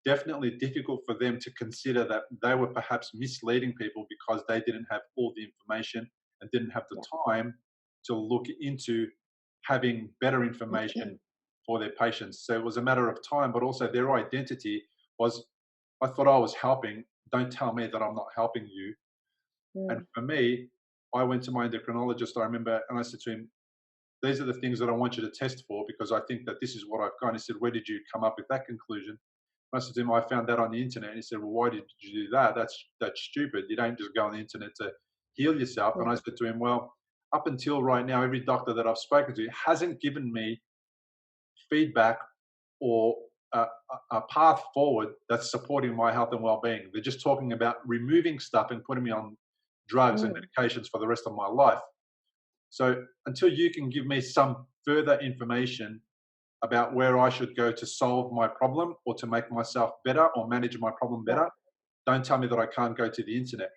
definitely difficult for them to consider that they were perhaps misleading people because they didn't have all the information and didn't have the Yeah. time to look into having better information for their patients. So it was a matter of time, but also their identity was, I thought I was helping. Don't tell me that I'm not helping you. And Mm. for me, I went to my endocrinologist, I remember, and I said to him, these are the things that I want you to test for because I think that this is what I've got. And he said, where did you come up with that conclusion? I said to him, I found that on the internet. And he said, well, why did you do that? That's stupid. You don't just go on the internet to heal yourself. Yeah. And I said to him, well, up until right now, every doctor that I've spoken to hasn't given me feedback or a path forward that's supporting my health and well-being. They're just talking about removing stuff and putting me on drugs and Mm. medications for the rest of my life. So until you can give me some further information about where I should go to solve my problem or to make myself better or manage my problem Yeah. better, don't tell me that I can't go to the internet.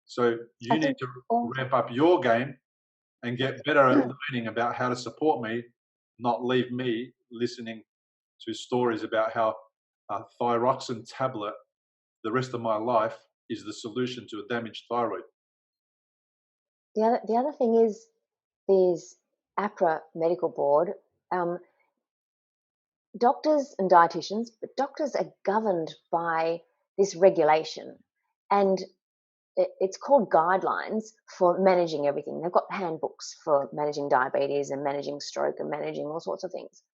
So I you need think to all. ramp up your game and get better at learning about how to support me, not leave me listening to stories about how a thyroxine tablet the rest of my life is the solution to a damaged thyroid. The other thing is there's APRA medical board. Um, Doctors and dietitians, but doctors are governed by this regulation, and it's called guidelines for managing everything. They've got handbooks for managing diabetes and managing stroke and managing all sorts of things.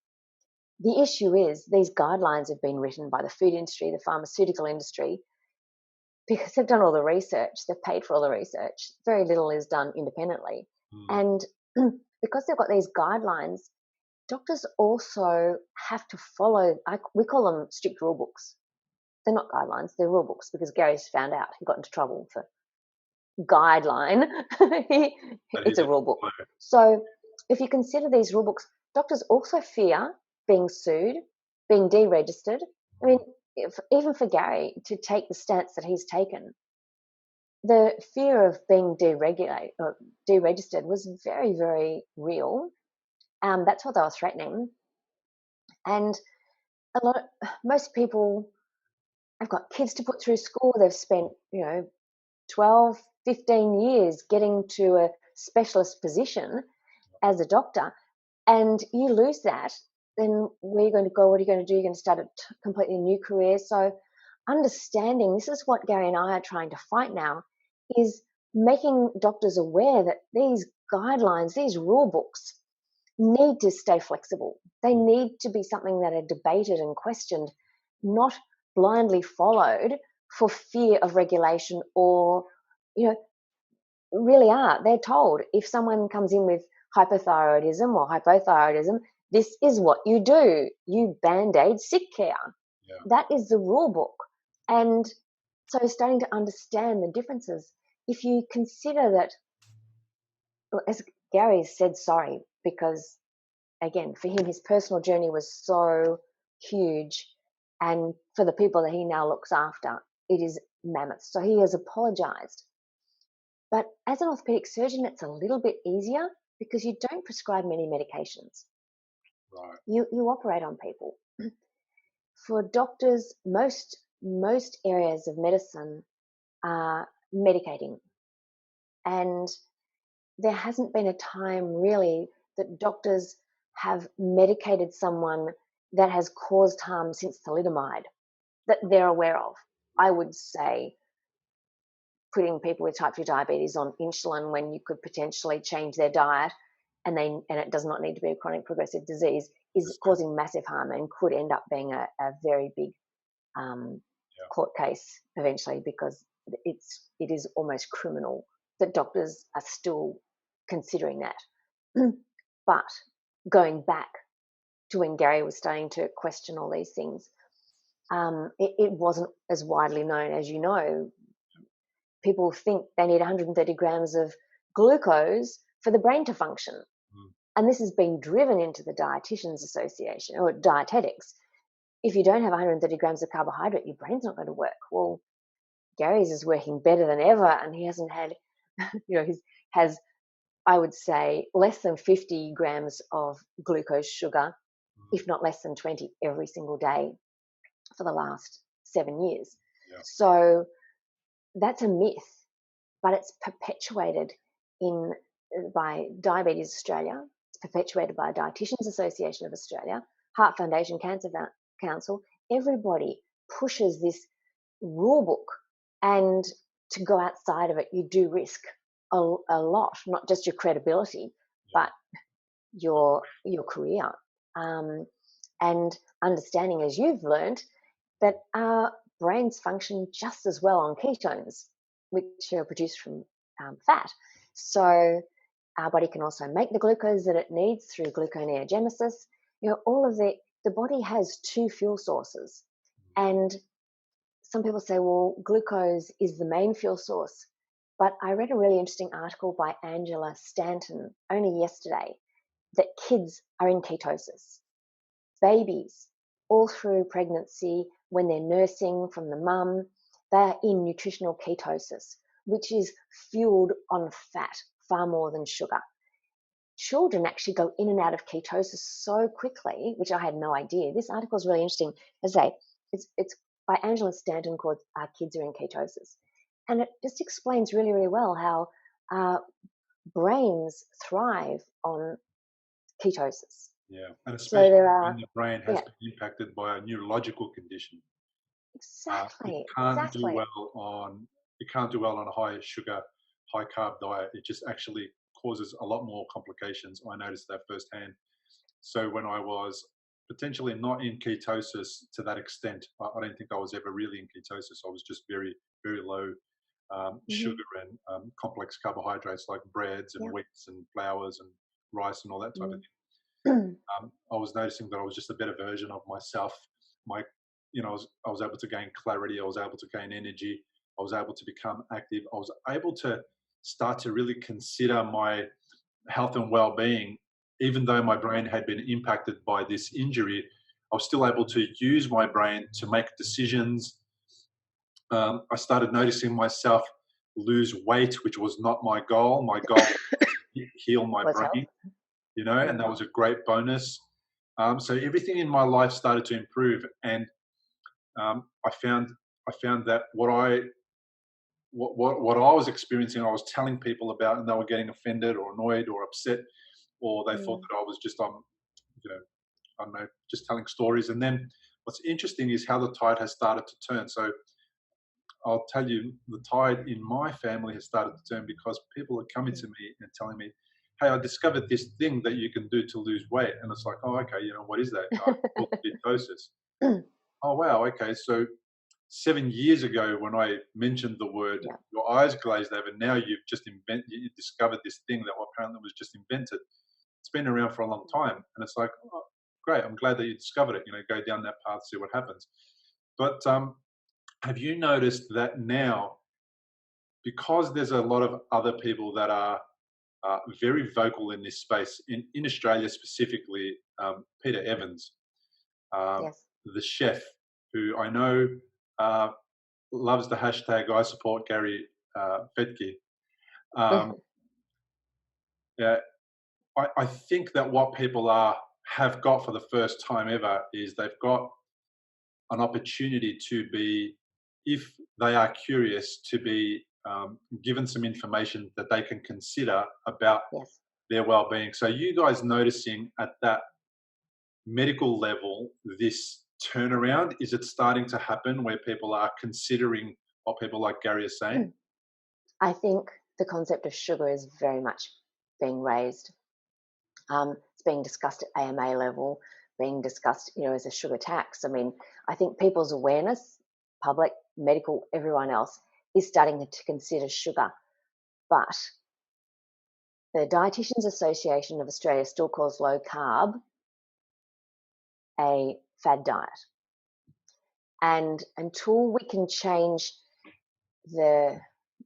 The issue is these guidelines have been written by the food industry, the pharmaceutical industry, because they've done all the research, they've paid for all the research. Very little is done independently. Mm. And because they've got these guidelines, doctors also have to follow, we call them strict rule books. They're not guidelines, they're rule books, because Gary's found out he got into trouble for guideline. It's a rule book. So if you consider these rule books, doctors also fear being sued, being deregistered. I mean, even for Gary to take the stance that he's taken, the fear of being deregistered was very, very real. That's what they were threatening. And most people have got kids to put through school. They've spent, 12, 15 years getting to a specialist position as a doctor, and you lose that, then where are you going to go? What are you going to do? You're going to start a completely new career. So understanding, this is what Gary and I are trying to fight now, is making doctors aware that these guidelines, these rule books, need to stay flexible. They need to be something that are debated and questioned, not blindly followed for fear of regulation, or, really are. They're told if someone comes in with hypothyroidism or hypothyroidism, this is what you do. You band-aid sick care. Yeah. That is the rule book. And so starting to understand the differences, if you consider that, as Gary said, sorry, because again, for him, his personal journey was so huge. And for the people that he now looks after, it is mammoth. So he has apologized. But as an orthopedic surgeon, it's a little bit easier because you don't prescribe many medications. Right. You operate on people. For doctors, most areas of medicine are medicating. And there hasn't been a time really that doctors have medicated someone that has caused harm since thalidomide that they're aware of. I would say putting people with type 2 diabetes on insulin when you could potentially change their diet and it does not need to be a chronic progressive disease is causing massive harm and could end up being a very big court case eventually, because it is almost criminal that doctors are still considering that. But going back to when Gary was starting to question all these things, it wasn't as widely known. As you know, people think they need 130 grams of glucose for the brain to function. And this has been driven into the Dietitians Association or dietetics. If you don't have 130 grams of carbohydrate, your brain's not going to work. Well, Gary's is working better than ever, and he hasn't had, he has, I would say, less than 50 grams of glucose sugar, if not less than 20 every single day for the last 7 years. Yeah. So that's a myth, but it's perpetuated by Diabetes Australia. It's perpetuated by Dietitians Association of Australia, Heart Foundation, Cancer Council. Everybody pushes this rule book, and to go outside of it, you do risk a lot, not just your credibility, but your career. And understanding, as you've learned, that our brains function just as well on ketones, which are produced from fat. So our body can also make the glucose that it needs through gluconeogenesis. All of the body has two fuel sources. And some people say, well, glucose is the main fuel source. But I read a really interesting article by Angela Stanton only yesterday that kids are in ketosis. Babies, all through pregnancy, when they're nursing from the mum, they're in nutritional ketosis, which is fueled on fat far more than sugar. Children actually go in and out of ketosis so quickly, which I had no idea. This article is really interesting. As I say, it's by Angela Stanton, called Our Kids Are in Ketosis. And it just explains really, really well how our brains thrive on ketosis. Yeah, and especially So when the brain has been impacted by a neurological condition. Exactly. You can't do well on a high sugar, high carb diet. It just actually causes a lot more complications. I noticed that firsthand. So when I was potentially not in ketosis to that extent. I don't think I was ever really in ketosis. I was just very, very low Mm-hmm. sugar and complex carbohydrates like breads and Yeah. wheats and flours and rice and all that type of thing. Mm. I was noticing that I was just a better version of myself. My, I was able to gain clarity. I was able to gain energy. I was able to become active. I was able to start to really consider my health and well-being, even though my brain had been impacted by this injury. I was still able to use my brain to make decisions. I started noticing myself lose weight, which was not my goal. My goal was to heal my Was help. brain, and that was a great bonus. So everything in my life started to improve, and I found that what I was experiencing, I was telling people about, and they were getting offended or annoyed or upset, or they thought Mm. that I was just I don't know, just telling stories. And then what's interesting is how the tide has started to turn. So I'll tell you, the tide in my family has started to turn because people are coming to me and telling me, "Hey, I discovered this thing that you can do to lose weight," and it's like, "Oh, okay, what is that?" "Oh, it's called ketosis." "Oh, wow, okay." So 7 years ago, when I mentioned the word, Yeah. your eyes glazed over. Now you discovered this thing that apparently was just invented. It's been around for a long time, and it's like, oh, great. I'm glad that you discovered it. Go down that path, see what happens. But have you noticed that now, because there's a lot of other people that are very vocal in this space, in Australia specifically, Peter Evans, um, Yes. the chef, who I know uh, loves the hashtag I support Gary Fettke. Um, yeah, I think that what people have got for the first time ever is they've got an opportunity to be, if they are curious, to be given some information that they can consider about Yes. their well-being. So you guys noticing at that medical level this turnaround, is it starting to happen where people are considering what people like Gary are saying? I think the concept of sugar is very much being raised. It's being discussed at AMA level, being discussed, as a sugar tax. I mean, I think people's awareness, public, medical, everyone else, is starting to consider sugar. But the Dietitians Association of Australia still calls low carb a fad diet. And until we can change the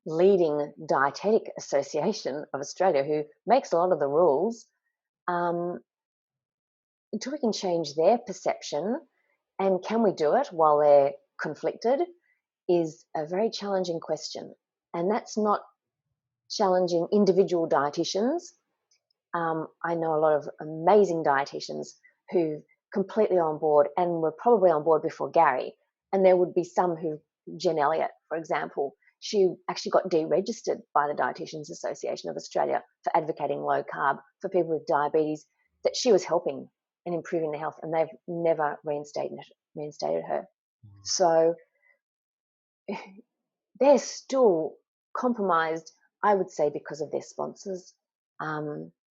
leading dietetic association of Australia, who makes a lot of the rules, um, until we can change their perception, and can we do it while they're conflicted, is a very challenging question. And that's not challenging individual dietitians. I know a lot of amazing dietitians who completely on board and were probably on board before Gary. And there would be some who, Jen Elliott, for example, she actually got deregistered by the Dietitians Association of Australia for advocating low carb for people with diabetes, that she was helping and improving their health, and they've never reinstated her. So they're still compromised, I would say, because of their sponsors,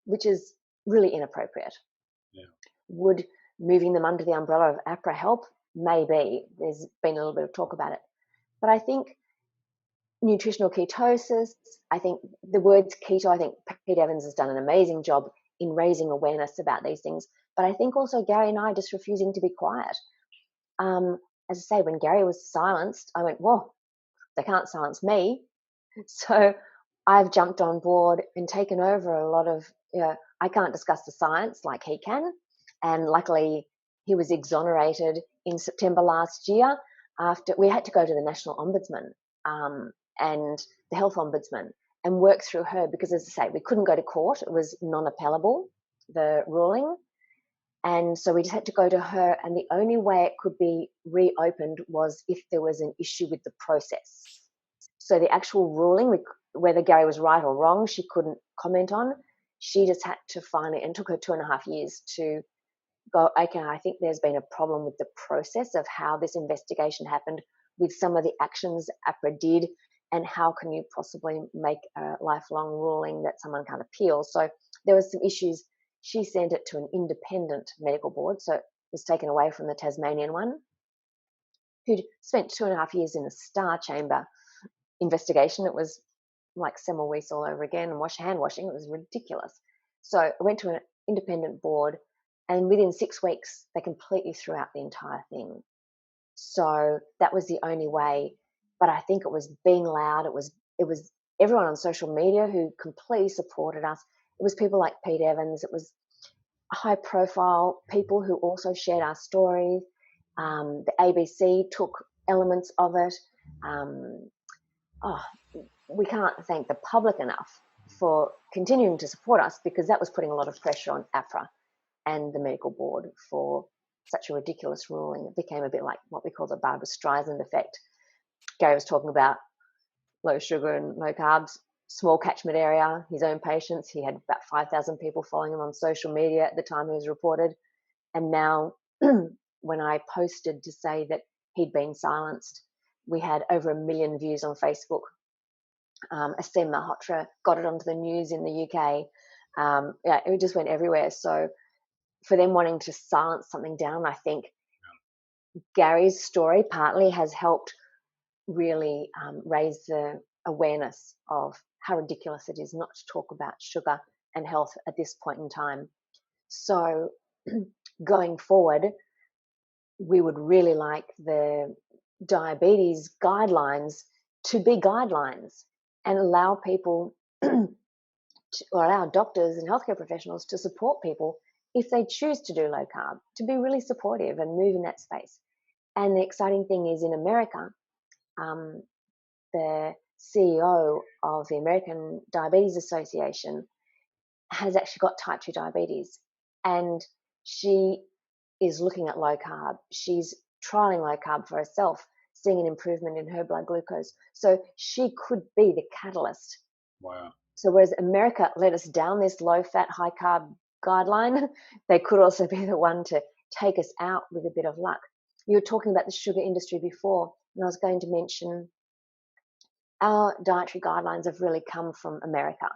which is really inappropriate. Yeah. Would moving them under the umbrella of APRA help? Maybe. There's been a little bit of talk about it. But I think nutritional ketosis, I think the words keto, I think Pete Evans has done an amazing job in raising awareness about these things. But I think also Gary and I are just refusing to be quiet. As I say, when Gary was silenced, I went, whoa, they can't silence me. So I've jumped on board and taken over a lot of, I can't discuss the science like he can. And luckily, he was exonerated in September last year after we had to go to the National Ombudsman and the Health Ombudsman and work through her because, as I say, we couldn't go to court. It was non-appellable, the ruling. And so we just had to go to her, and the only way it could be reopened was if there was an issue with the process. So the actual ruling, whether Gary was right or wrong, she couldn't comment on. She just had to finally, and it took her 2.5 years to go, okay, I think there's been a problem with the process of how this investigation happened, with some of the actions APRA did, and how can you possibly make a lifelong ruling that someone can't appeal. So there was some issues. She sent it to an independent medical board, so was taken away from the Tasmanian one, who'd spent 2.5 years in a star chamber investigation. It was like Semmelweis all over again, and hand washing. It was ridiculous. So I went to an independent board, and within 6 weeks, they completely threw out the entire thing. So that was the only way. But I think it was being loud. It was everyone on social media who completely supported us. It was people like Pete Evans. It was high profile people who also shared our story. The ABC took elements of it. We can't thank the public enough for continuing to support us, because that was putting a lot of pressure on AFRA and the medical board for such a ridiculous ruling. It became a bit like what we call the Barbara Streisand effect. Gary was talking about low sugar and low carbs, small catchment area, his own patients. He had about 5,000 people following him on social media at the time he was reported. And now when I posted to say that he'd been silenced, we had over 1 million views on Facebook. Asim Malhotra got it onto the news in the UK. It just went everywhere. So for them wanting to silence something down, I think Gary's story partly has helped really raise the awareness of how ridiculous it is not to talk about sugar and health at this point in time. So going forward, we would really like the diabetes guidelines to be guidelines and allow people or allow doctors and healthcare professionals to support people if they choose to do low carb, to be really supportive and move in that space. And the exciting thing is, in America, the CEO of the American Diabetes Association has actually got type 2 diabetes, and she is looking at low carb. She's trialing low carb for herself, seeing an improvement in her blood glucose. So she could be the catalyst. Wow. So whereas America led us down this low fat, high carb guideline, they could also be the one to take us out with a bit of luck. You were talking about the sugar industry before, and I was going to mention our dietary guidelines have really come from America.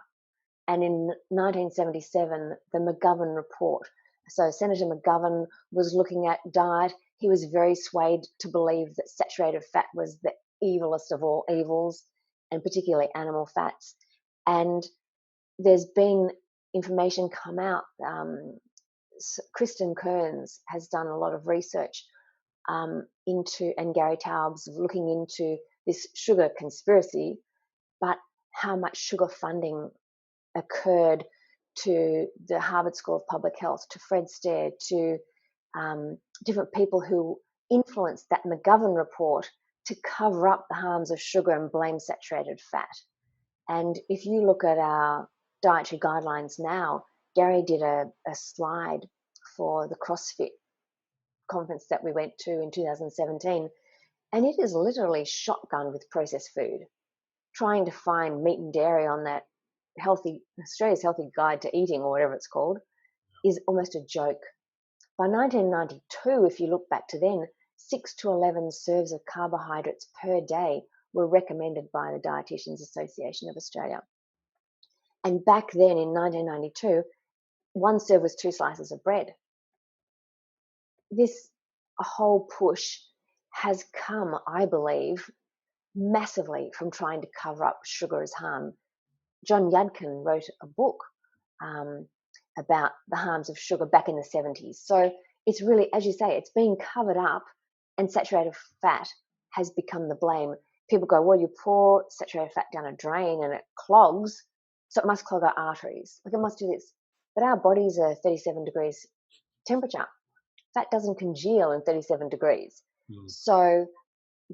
And in 1977, the McGovern report. So Senator McGovern was looking at diet. He was very swayed to believe that saturated fat was the evilest of all evils, and particularly animal fats. And there's been information come out. Kristen Kearns has done a lot of research into, and Gary Taubes looking into this sugar conspiracy, but how much sugar funding occurred to the Harvard School of Public Health, to Fred Stair, to different people who influenced that McGovern report to cover up the harms of sugar and blame saturated fat. And if you look at our dietary guidelines now, Gary did a slide for the CrossFit conference that we went to in 2017, and it is literally shotgun with processed food. Trying to find meat and dairy on that Australia's Healthy Guide to Eating, or whatever it's called, is almost a joke. By 1992, if you look back to then, 6 to 11 serves of carbohydrates per day were recommended by the Dietitians Association of Australia. And back then in 1992, one serve was 2 slices of bread. This whole push has come, I believe, massively from trying to cover up sugar as harm. John Yudkin wrote a book about the harms of sugar back in the 70s. So it's really, as you say, it's being covered up, and saturated fat has become the blame. People go, well, you pour saturated fat down a drain and it clogs, so it must clog our arteries. Like, it must do this. But our bodies are 37 degrees temperature. Fat doesn't congeal in 37 degrees. So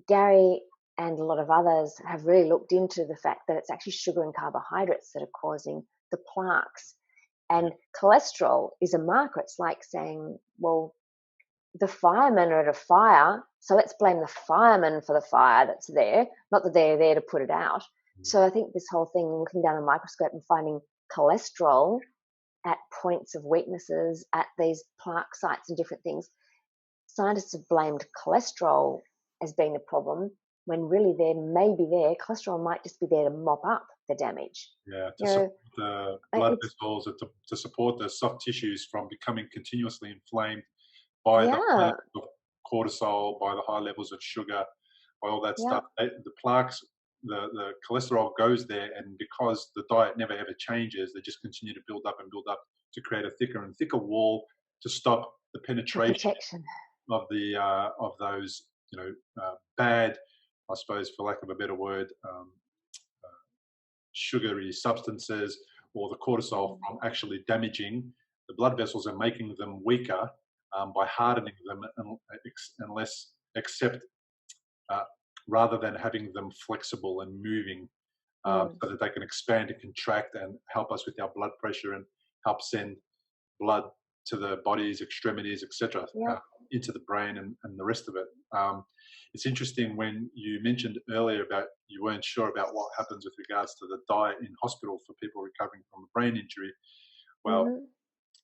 Gary and a lot of others have really looked into the fact that it's actually sugar and carbohydrates that are causing the plaques. And cholesterol is a marker. It's like saying, well, the firemen are at a fire, so let's blame the firemen for the fire that's there, not that they're there to put it out. So I think this whole thing, looking down a microscope and finding cholesterol at points of weaknesses, at these plaque sites and different things, scientists have blamed cholesterol as being the problem, when really cholesterol might just be there to mop up the damage. Yeah, to support the blood vessels, to support the soft tissues from becoming continuously inflamed, by the high Yeah. levels of cortisol, by the high levels of sugar, by all that Yeah. stuff. The plaques, the cholesterol goes there, and because the diet never ever changes, they just continue to build up and build up to create a thicker and thicker wall to stop the For penetration protection. of the of those bad, I suppose, for lack of a better word, sugary substances or the cortisol from actually damaging the blood vessels and making them weaker by hardening them and less accept uh, rather than having them flexible and moving Mm. so that they can expand and contract and help us with our blood pressure and help send blood to the body's extremities, etc., Yeah. into the brain and the rest of it. It's interesting when you mentioned earlier about you weren't sure about what happens with regards to the diet in hospital for people recovering from a brain injury. Well, Hmm.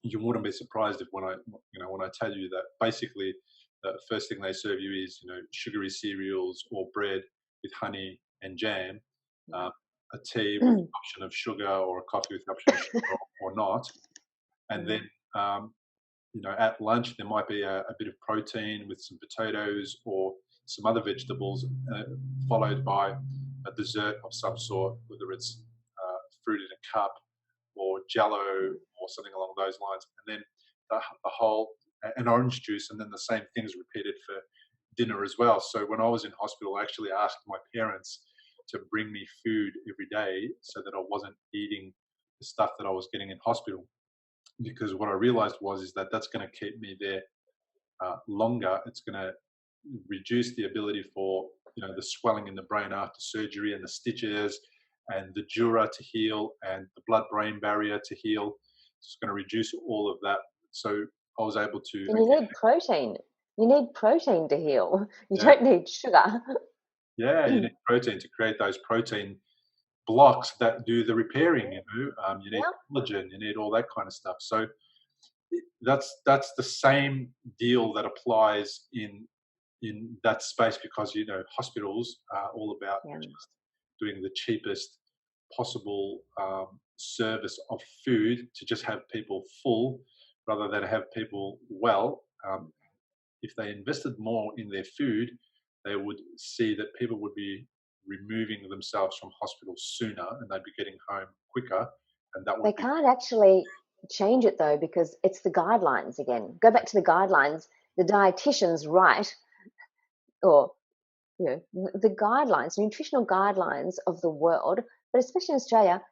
you wouldn't be surprised if when I tell you that basically the first thing they serve you is sugary cereals or bread with honey and jam, Yeah. uh, a tea with the option of sugar or a coffee with the option of sugar or not, and then Mm. at lunch there might be a bit of protein with some potatoes or some other vegetables, followed by a dessert of some sort, whether it's fruit in a cup or jello or something along those lines, and then the whole an orange juice, and then the same thing is repeated for dinner as well. So when I was in hospital, I actually asked my parents to bring me food every day so that I wasn't eating the stuff that I was getting in hospital, because what I realized was is that that's going to keep me there longer. It's going to reduce the ability for the swelling in the brain after surgery and the stitches and the dura to heal and the blood-brain barrier to heal. It's going to reduce all of that. So I was able to And you again, need protein. You need protein to heal. You yeah, don't need sugar. yeah, you need protein to create those protein blocks that do the repairing. You need Yeah. collagen, you need all that kind of stuff. So that's the same deal that applies in that space, because hospitals are all about Yeah. just doing the cheapest possible service of food to just have people full rather than have people well. If they invested more in their food, they would see that people would be removing themselves from hospital sooner and they'd be getting home quicker, and that would They be can't actually change it though because it's the guidelines again. Go back to the guidelines. The dietitians write, or the guidelines, nutritional guidelines of the world, but especially in Australia,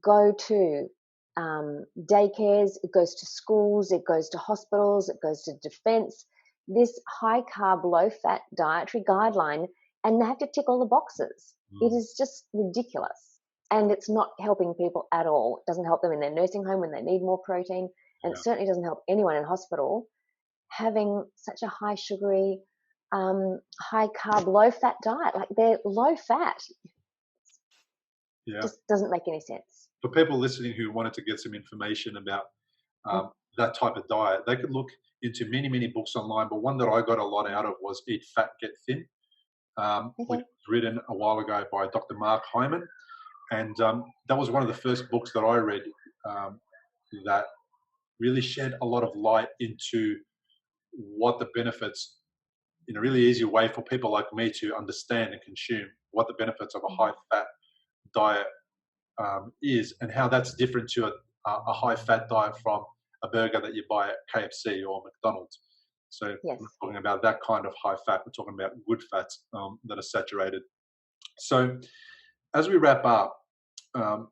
go to daycares, it goes to schools, it goes to hospitals, it goes to defence. This high carb, low fat dietary guideline, and they have to tick all the boxes. It mm, is just ridiculous. And it's not helping people at all. It doesn't help them in their nursing home when they need more protein. And it yeah. certainly doesn't help anyone in hospital having such a high sugary, high carb, low fat diet. Like they're low fat. Yeah. Just doesn't make any sense. For people listening who wanted to get some information about Mm. that type of diet, they could look into many, many books online. But one that I got a lot out of was Eat Fat, Get Thin, which Okay. was written a while ago by Dr. Mark Hyman. And that was one of the first books that I read that really shed a lot of light into what the benefits, in a really easy way for people like me to understand and consume, what the benefits of a high fat diet is, and how that's different to a high fat diet from a burger that you buy at KFC or McDonald's. So we're not Yes. talking about that kind of high fat. We're talking about good fats that are saturated. So as we wrap up, um,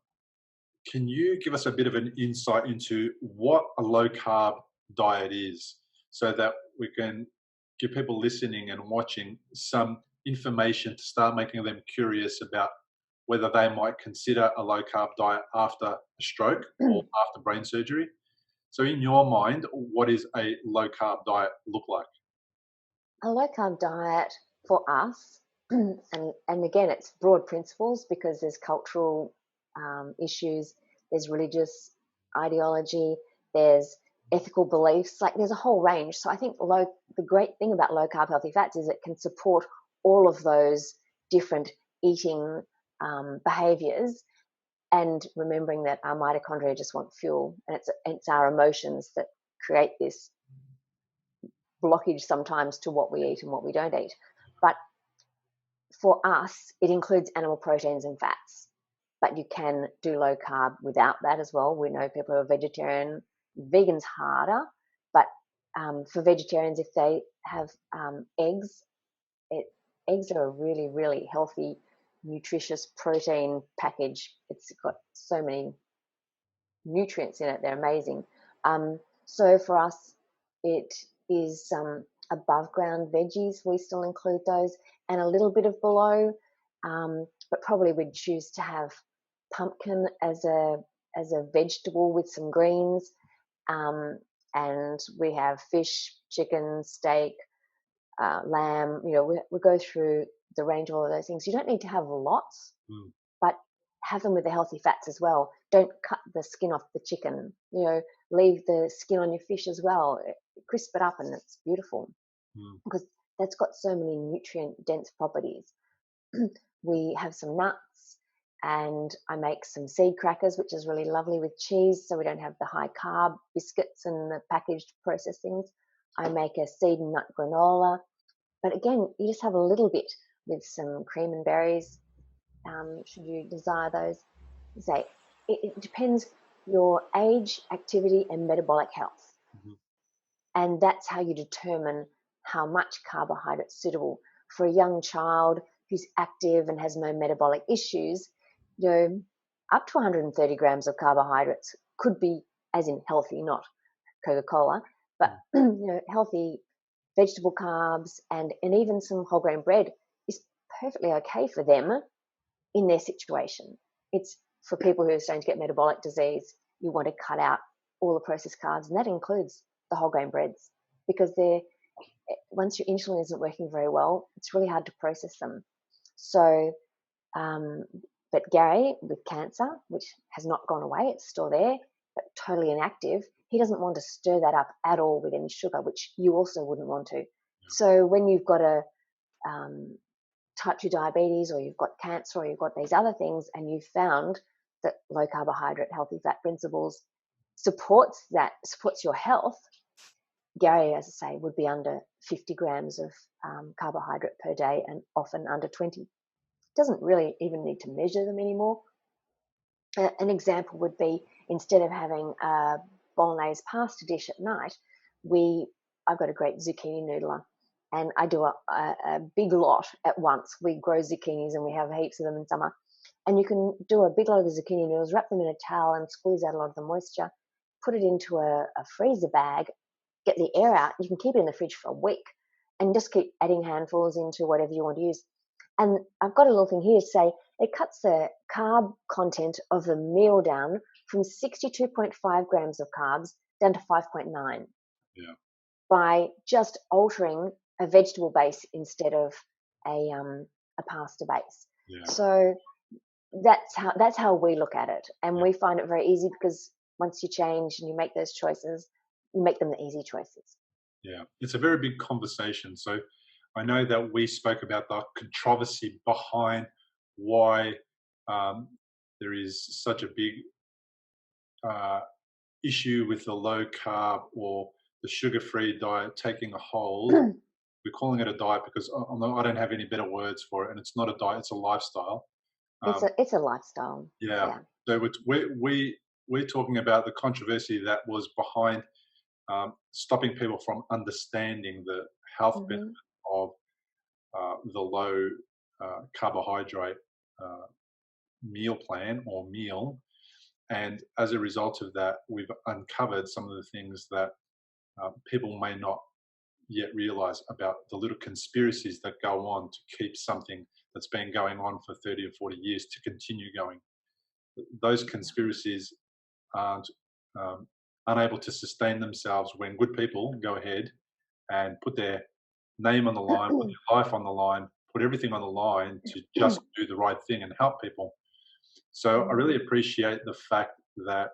can you give us a bit of an insight into what a low carb diet is, so that we can give people listening and watching some information to start making them curious about whether they might consider a low carb diet after a stroke or after brain surgery? So, in your mind, what is a low carb diet look like? A low carb diet for us, and again, it's broad principles because there's cultural issues, there's religious ideology, there's ethical beliefs. Like there's a whole range. So I think the great thing about low carb healthy fats is it can support all of those different eating behaviors, and remembering that our mitochondria just want fuel, and it's our emotions that create blockage sometimes to what we eat and what we don't eat. But for us, it includes animal proteins and fats. But you can do low carb without that as well. We know people who are vegetarian, vegans harder, but for vegetarians, if they have eggs, eggs are a really, really healthy, nutritious protein package. It's got so many nutrients in it. They're amazing. So for us, it is above ground veggies. We still include those, and a little bit of below, but probably we'd choose to have pumpkin as a vegetable with some greens, and we have fish, chicken, steak, lamb. You know, we go through the range of all of those things. You don't need to have lots, but have them with the healthy fats as well. Don't cut the skin off the chicken. You know, leave the skin on your fish as well. Crisp it up, and it's beautiful because that's got so many nutrient dense properties. We have some nuts, and I make some seed crackers, which is really lovely with cheese, so we don't have the high carb biscuits and the packaged processed things. I make a seed and nut granola, but again, you just have a little bit with some cream and berries, should you desire those. Say, it depends your age, activity, and metabolic health. And that's how you determine how much carbohydrate is suitable. For a young child who's active and has no metabolic issues, you know, up to 130 grams of carbohydrates could be, as in healthy, not Coca-Cola, but you know, healthy vegetable carbs and even some whole grain bread is perfectly okay for them in their situation. It's for people who are starting to get metabolic disease, you want to cut out all the processed carbs, and that includes the whole grain breads, because once your insulin isn't working very well, it's really hard to process them. So, but Gary, with cancer, which has not gone away, it's still there, but totally inactive, he doesn't want to stir that up at all with any sugar, which you also wouldn't want to. So when you've got a type 2 diabetes, or you've got cancer, or you've got these other things, and you've found that low carbohydrate, healthy fat principles supports your health, Gary, as I say, would be under 50 grams of carbohydrate per day, and often under 20. Doesn't really even need to measure them anymore. An example would be, instead of having a bolognese pasta dish at night, I've got a great zucchini noodler, and I do a big lot at once. We grow zucchinis and we have heaps of them in summer. And you can do a big lot of the zucchini noodles, wrap them in a towel and squeeze out a lot of the moisture, put it into a freezer bag, get the air out. You can keep it in the fridge for a week and just keep adding handfuls into whatever you want to use. And I've got a little thing here to say it cuts the carb content of the meal down from 62.5 grams of carbs down to 5.9 by just altering a vegetable base instead of a pasta base. So that's how we look at it, and we find it very easy, because once you change and you make those choices, you make them the easy choices. Yeah, it's a very big conversation. So I know that we spoke about the controversy behind why there is such a big issue with the low carb or the sugar-free diet taking a hold. We're calling it a diet because I don't have any better words for it, and it's not a diet; it's a lifestyle. It's a lifestyle. Yeah. So we're talking about the controversy that was behind stopping people from understanding the health benefit of the low carbohydrate meal plan or meal. And as a result of that, we've uncovered some of the things that people may not yet realize about the little conspiracies that go on to keep something that's been going on for 30 or 40 years to continue going. Those conspiracies aren't unable to sustain themselves when good people go ahead and put their name on the line, put their life on the line, put everything on the line to just do the right thing and help people. So I really appreciate the fact that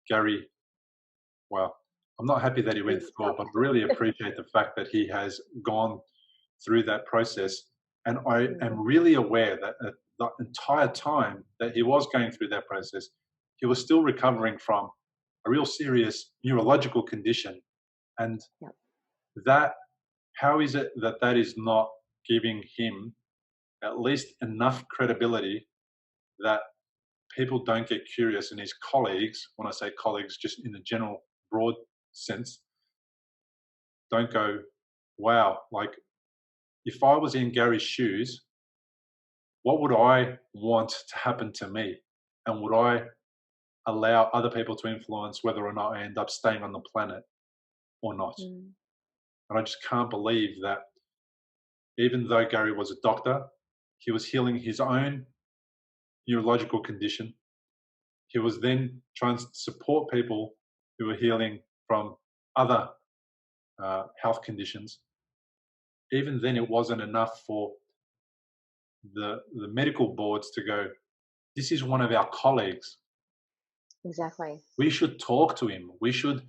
Gary, well, I'm not happy that he went through, but I really appreciate the fact that he has gone through that process. And I am really aware that the entire time that he was going through that process, he was still recovering from a real serious neurological condition. And that, how is it that that is not giving him at least enough credibility that people don't get curious, and his colleagues, when I say colleagues, just in the general broad sense, don't go, wow, like if I was in Gary's shoes, what would I want to happen to me? And would I allow other people to influence whether or not I end up staying on the planet or not? Mm. And I just can't believe that even though Gary was a doctor, he was healing his own neurological condition. He was then trying to support people who were healing from other health conditions. Even then, it wasn't enough for the medical boards to go, this is one of our colleagues. Exactly. We should talk to him. We should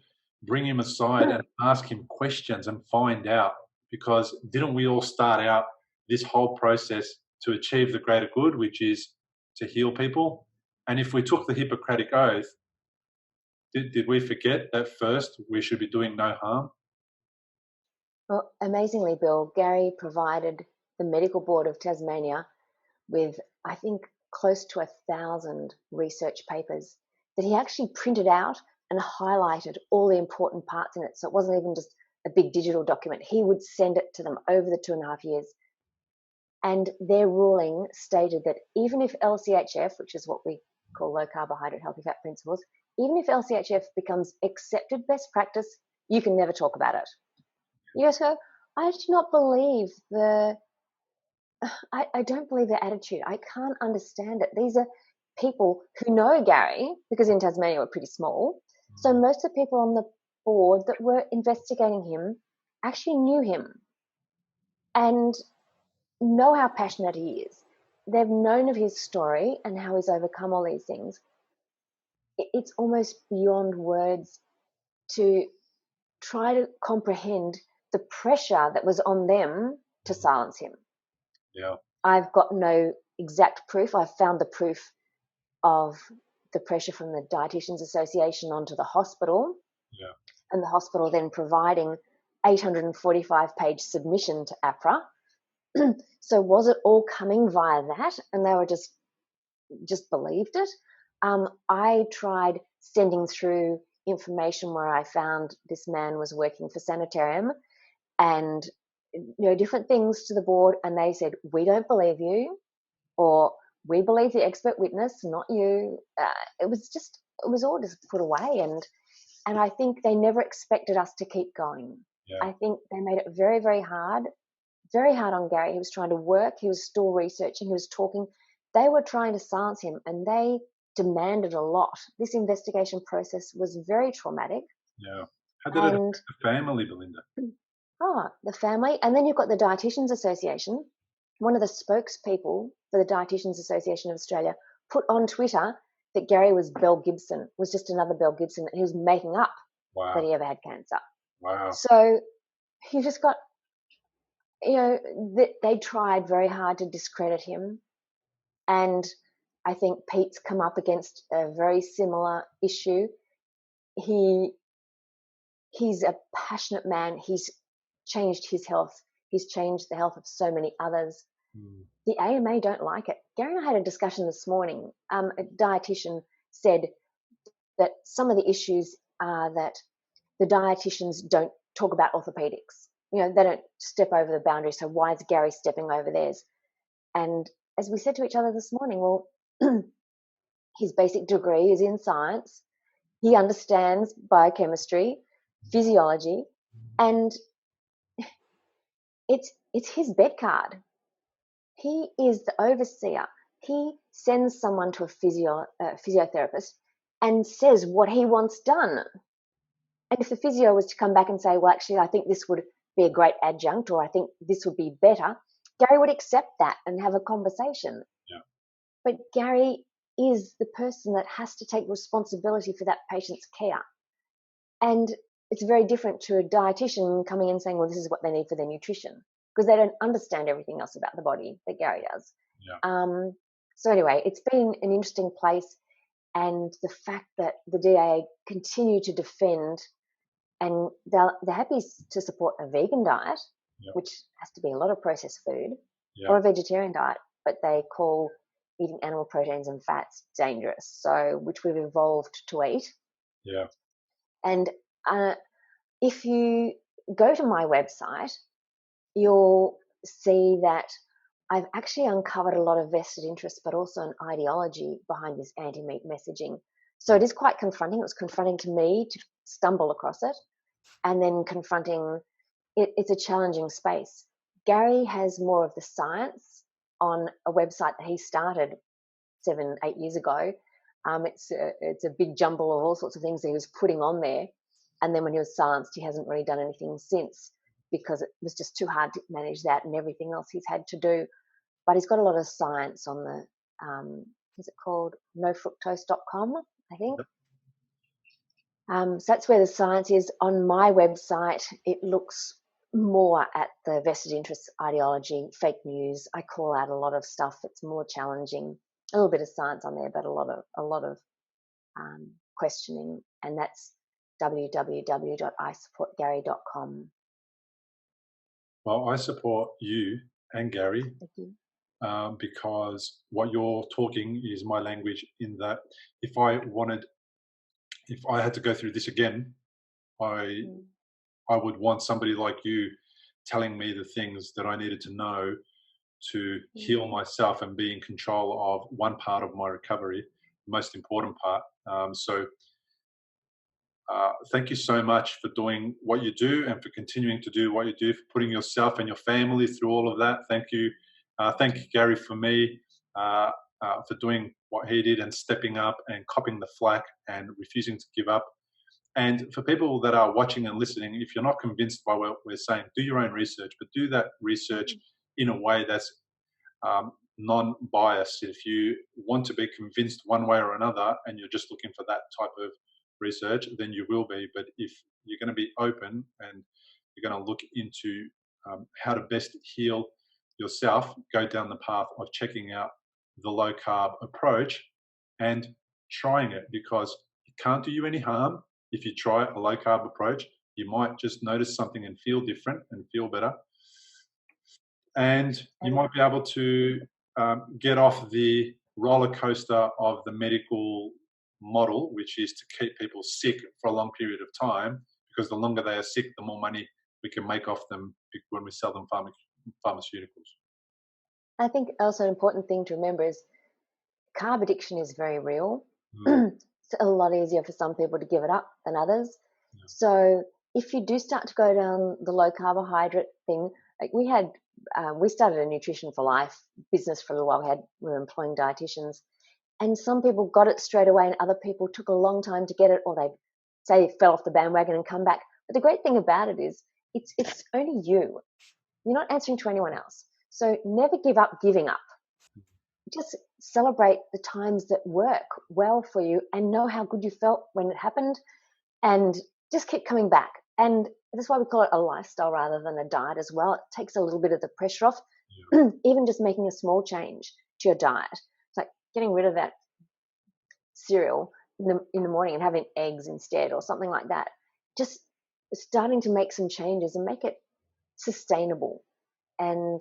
bring him aside and ask him questions and find out, because didn't we all start out this whole process to achieve the greater good, which is to heal people? And if we took the Hippocratic Oath, did we forget that first we should be doing no harm? Well, amazingly, Bill, Gary provided the Medical Board of Tasmania with, I think, close to 1,000 research papers that he actually printed out and highlighted all the important parts in it. So it wasn't even just a big digital document. He would send it to them over the 2.5 years. And their ruling stated that even if LCHF, which is what we call low carbohydrate healthy fat principles, even if LCHF becomes accepted best practice, you can never talk about it. You just go, I do not believe I don't believe their attitude. I can't understand it. These are people who know Gary, because in Tasmania we're pretty small. So most of the people on the board that were investigating him actually knew him and know how passionate he is. They've known of his story and how he's overcome all these things. It's almost beyond words to try to comprehend the pressure that was on them to silence him. Yeah. I've got no exact proof. I've found the proof of the pressure from the Dietitians Association onto the hospital. Yeah. And the hospital then providing 845-page submission to APRA. So was it all coming via that? And they were just believed it. I tried sending through information where I found this man was working for Sanitarium and different things to the board, and they said, we don't believe you, or we believe the expert witness, not you. It was all just put away, and I think they never expected us to keep going. Yeah. I think they made it very, very hard on Gary. He was trying to work, he was still researching, he was talking. They were trying to silence him, and they demanded a lot. This investigation process was very traumatic. Yeah. How did it affect the family, Belinda? The family. And then you've got the Dietitians Association. One of the spokespeople for the Dietitians Association of Australia put on Twitter that Gary was Bell Gibson, was just another Bell Gibson, that he was making up that he ever had cancer. Wow. So he just got, they tried very hard to discredit him. And I think Pete's come up against a very similar issue. He's a passionate man. He's changed his health. He's changed the health of so many others. The AMA don't like it. Gary and I had a discussion this morning. A dietitian said that some of the issues are that the dietitians don't talk about orthopedics. They don't step over the boundary. So why is Gary stepping over theirs? And as we said to each other this morning, well, his basic degree is in science. He understands biochemistry, physiology, and it's his bed card. He is the overseer. He sends someone to a physiotherapist and says what he wants done. And if the physio was to come back and say, well, actually, I think this would be a great adjunct, or I think this would be better, Gary would accept that and have a conversation. Yeah. But Gary is the person that has to take responsibility for that patient's care. And it's very different to a dietitian coming in saying, well, this is what they need for their nutrition, because they don't understand everything else about the body that Gary does. Yeah. So anyway, it's been an interesting place, and the fact that the DA continue to defend and they're happy to support a vegan diet, Yep. which has to be a lot of processed food, Yep. or a vegetarian diet, but they call eating animal proteins and fats dangerous, so which we've evolved to eat. Yeah. And if you go to my website, you'll see that I've actually uncovered a lot of vested interests, but also an ideology behind this anti-meat messaging. So it is quite confronting. It was confronting to me to stumble across it, and then confronting it. It's a challenging space. Gary has more of the science on a website that he started 7-8 years ago. It's a big jumble of all sorts of things that he was putting on there. And then when he was silenced, he hasn't really done anything since, because it was just too hard to manage that and everything else he's had to do. But he's got a lot of science on the, is it called nofructose.com, I think? So that's where the science is. On my website, it looks more at the vested interest ideology, fake news. I call out a lot of stuff that's more challenging. A little bit of science on there, but a lot of questioning, and that's www.isupportgary.com. Well, I support you and Gary. Thank you. Because what you're talking is my language, in that if I had to go through this again, I would want somebody like you telling me the things that I needed to know to heal myself and be in control of one part of my recovery, the most important part. Thank you so much for doing what you do and for continuing to do what you do, for putting yourself and your family through all of that. Thank you. Thank you, Gary, for me, for doing what he did and stepping up and copping the flack and refusing to give up. And for people that are watching and listening, if you're not convinced by what we're saying, do your own research, but do that research in a way that's non-biased. If you want to be convinced one way or another and you're just looking for that type of research, then you will be. But if you're going to be open and you're going to look into how to best heal yourself, go down the path of checking out the low carb approach and trying it, because it can't do you any harm. If you try a low carb approach, you might just notice something and feel different and feel better. And you might be able to get off the roller coaster of the medical model, which is to keep people sick for a long period of time, because the longer they are sick, the more money we can make off them when we sell them pharmaceuticals. I think also an important thing to remember is carb addiction is very real. It's a lot easier for some people to give it up than others. Yeah. So if you do start to go down the low carbohydrate thing, like we started a Nutrition for Life business for a little while. We were employing dietitians, and some people got it straight away and other people took a long time to get it, or they say fell off the bandwagon and come back. But the great thing about it is it's only you. You're not answering to anyone else. So never give up giving up. Just celebrate the times that work well for you and know how good you felt when it happened, and just keep coming back. And that's why we call it a lifestyle rather than a diet as well. It takes a little bit of the pressure off. Even just making a small change to your diet. It's like getting rid of that cereal in the morning and having eggs instead, or something like that. Just starting to make some changes and make it sustainable, and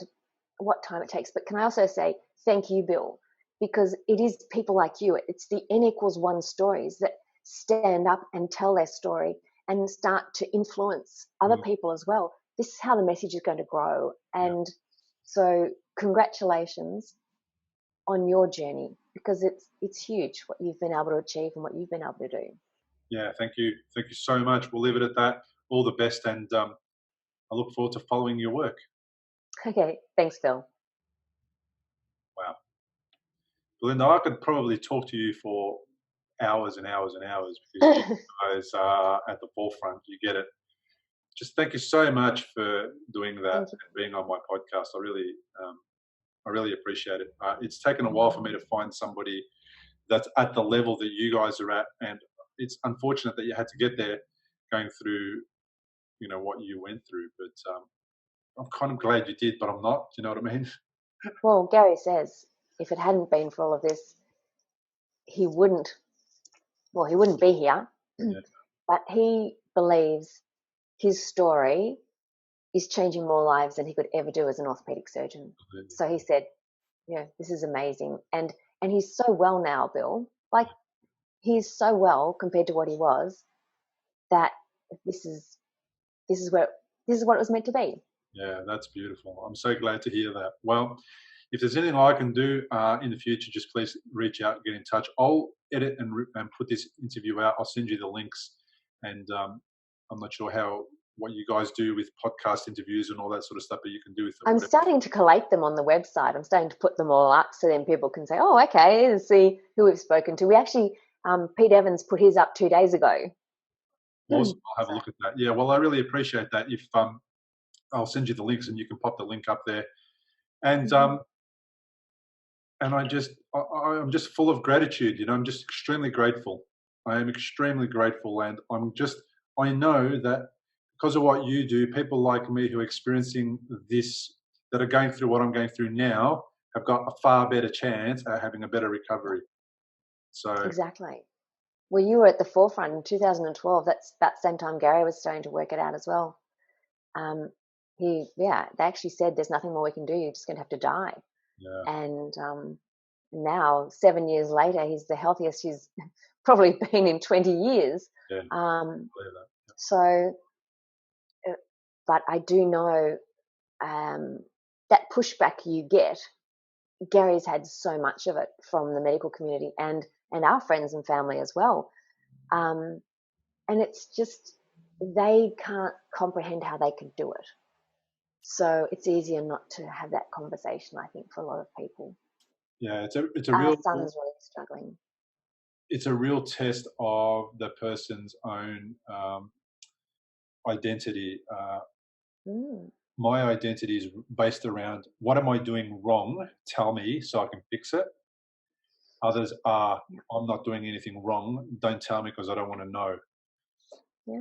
what time it takes. But can I also say thank you, Bill, because it is people like you. It's the N=1 stories that stand up and tell their story and start to influence other people as well. This is how the message is going to grow. And so congratulations on your journey, because it's huge what you've been able to achieve and what you've been able to do. Yeah, thank you. Thank you so much. We'll leave it at that. All the best, and I look forward to following your work. Okay, thanks, Phil. Wow. Belinda, I could probably talk to you for hours and hours and hours, because you guys are at the forefront. You get it. Just thank you so much for doing that and being on my podcast. I really appreciate it. It's taken a while for me to find somebody that's at the level that you guys are at, and it's unfortunate that you had to get there going through, what you went through. But I'm kind of glad you did, but I'm not. Do you know what I mean? Well, Gary says if it hadn't been for all of this, he wouldn't be here. Yeah. But he believes his story is changing more lives than he could ever do as an orthopedic surgeon. So he said, yeah, this is amazing. And he's so well now, Bill. Like, he's so well compared to what he was, that this is what it was meant to be. Yeah, that's beautiful. I'm so glad to hear that. Well, if there's anything I can do in the future, just please reach out, get in touch. I'll edit and put this interview out. I'll send you the links. And I'm not sure what you guys do with podcast interviews and all that sort of stuff, but you can do with it. I'm starting to collate them on the website. I'm starting to put them all up so then people can say, oh, okay, and see who we've spoken to. We actually, Pete Evans put his up 2 days ago. Awesome. I'll have a look at that. Yeah, well, I really appreciate that. If I'll send you the links and you can pop the link up there. And and I'm just full of gratitude. You know, I'm just extremely grateful. I am extremely grateful, and I know that because of what you do, people like me who are experiencing this, that are going through what I'm going through now, have got a far better chance at having a better recovery. So exactly. Well, you were at the forefront in 2012. That's about the same time Gary was starting to work it out as well. They actually said there's nothing more we can do. You're just going to have to die. Yeah. And now, 7 years later, he's the healthiest he's probably been in 20 years. Yeah. So, but I do know that pushback you get. Gary's had so much of it from the medical community and our friends and family as well. And it's just, they can't comprehend how they can do it. So it's easier not to have that conversation, I think, for a lot of people. Yeah, it's a Our real son is really struggling. It's a real test of the person's own identity. My identity is based around, what am I doing wrong? Tell me so I can fix it. Others are, I'm not doing anything wrong. Don't tell me because I don't want to know. Yeah.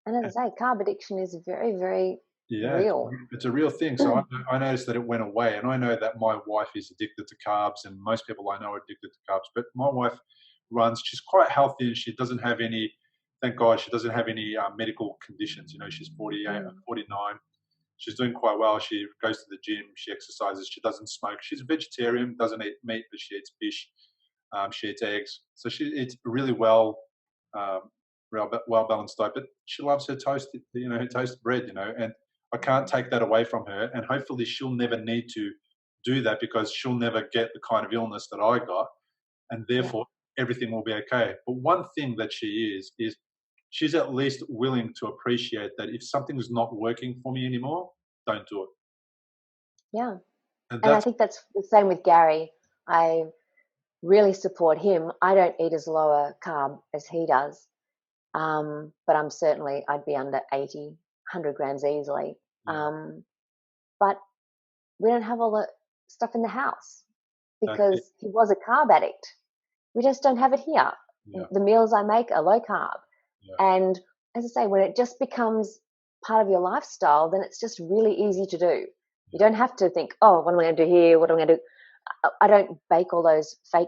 And as I say, carb addiction is very, very real. It's a real thing. So I noticed that it went away. And I know that my wife is addicted to carbs, and most people I know are addicted to carbs. But my wife she's quite healthy, and she doesn't have any, thank God, she doesn't have any medical conditions. You know, she's 48, 49. She's doing quite well. She goes to the gym. She exercises. She doesn't smoke. She's a vegetarian, doesn't eat meat, but she eats fish. She eats eggs. So she eats really well balanced diet. But she loves her toast, her toasted bread, and I can't take that away from her. And hopefully she'll never need to do that, because she'll never get the kind of illness that I got. And therefore, everything will be okay. But one thing that she is she's at least willing to appreciate that if something's not working for me anymore, don't do it. Yeah. And I think that's the same with Gary. I really support him. I don't eat as low a carb as he does. But I'd be under 80, 100 grams easily. But we don't have all the stuff in the house because he was a carb addict. We just don't have it here. Yeah. The meals I make are low carb. Yeah. And as I say, when it just becomes part of your lifestyle, then it's just really easy to do. You don't have to think, oh, what am I going to do here? What am I going to do? I don't bake all those fake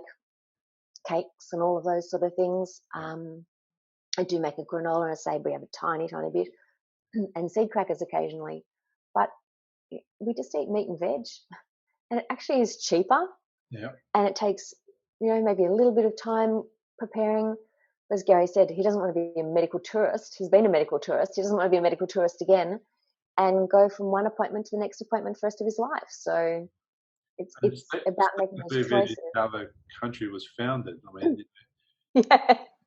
cakes and all of those sort of things. I do make a granola and a savory, have a tiny, tiny bit, and seed crackers occasionally. But we just eat meat and veg. And it actually is cheaper. Yeah. And it takes, maybe a little bit of time preparing. As Gary said, he doesn't want to be a medical tourist. He's been a medical tourist. He doesn't want to be a medical tourist again and go from one appointment to the next appointment for the rest of his life. So it's about making those choices. How the country was founded. I mean,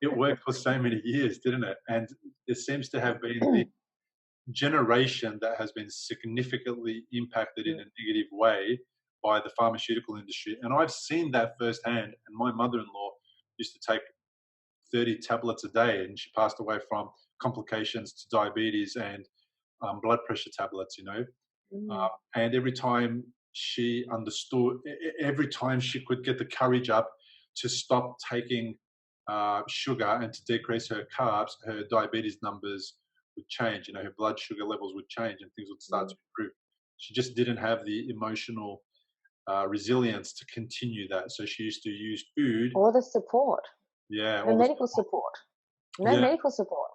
it worked for so many years, didn't it? And there seems to have been the generation that has been significantly impacted in a negative way by the pharmaceutical industry. And I've seen that firsthand. And my mother-in-law used to take 30 tablets a day, and she passed away from complications to diabetes and blood pressure tablets, and every time she understood, every time she could get the courage up to stop taking sugar and to decrease her carbs, her diabetes numbers would change, her blood sugar levels would change and things would start to improve. She just didn't have the emotional resilience to continue that. So she used to use food. Or the support. Yeah. No medical support. No medical support.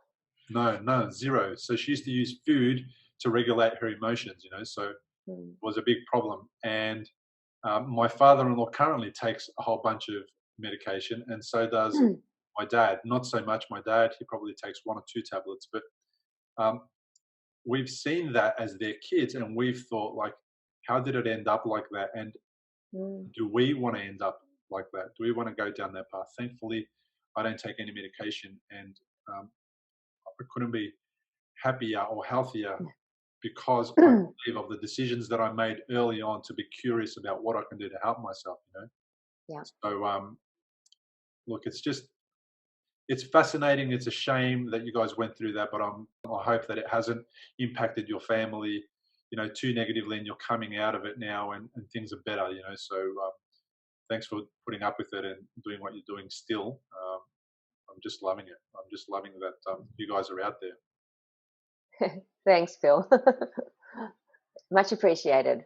No, no, zero. So she used to use food to regulate her emotions, so it Mm. was a big problem. And my father-in-law currently takes a whole bunch of medication, and so does my dad. Not so much my dad; he probably takes 1 or 2 tablets. But um, we've seen that as their kids, and we've thought, like, how did it end up like that? And Mm. do we want to end up like that? Do we want to go down that path? Thankfully, I don't take any medication, and I couldn't be happier or healthier because I believe of the decisions that I made early on to be curious about what I can do to help myself. Yeah. So, look, it's fascinating. It's a shame that you guys went through that, but I hope that it hasn't impacted your family, too negatively, and you're coming out of it now, and things are better. So, thanks for putting up with it and doing what you're doing still. I'm just loving it. I'm just loving that you guys are out there. Thanks, Phil. Much appreciated.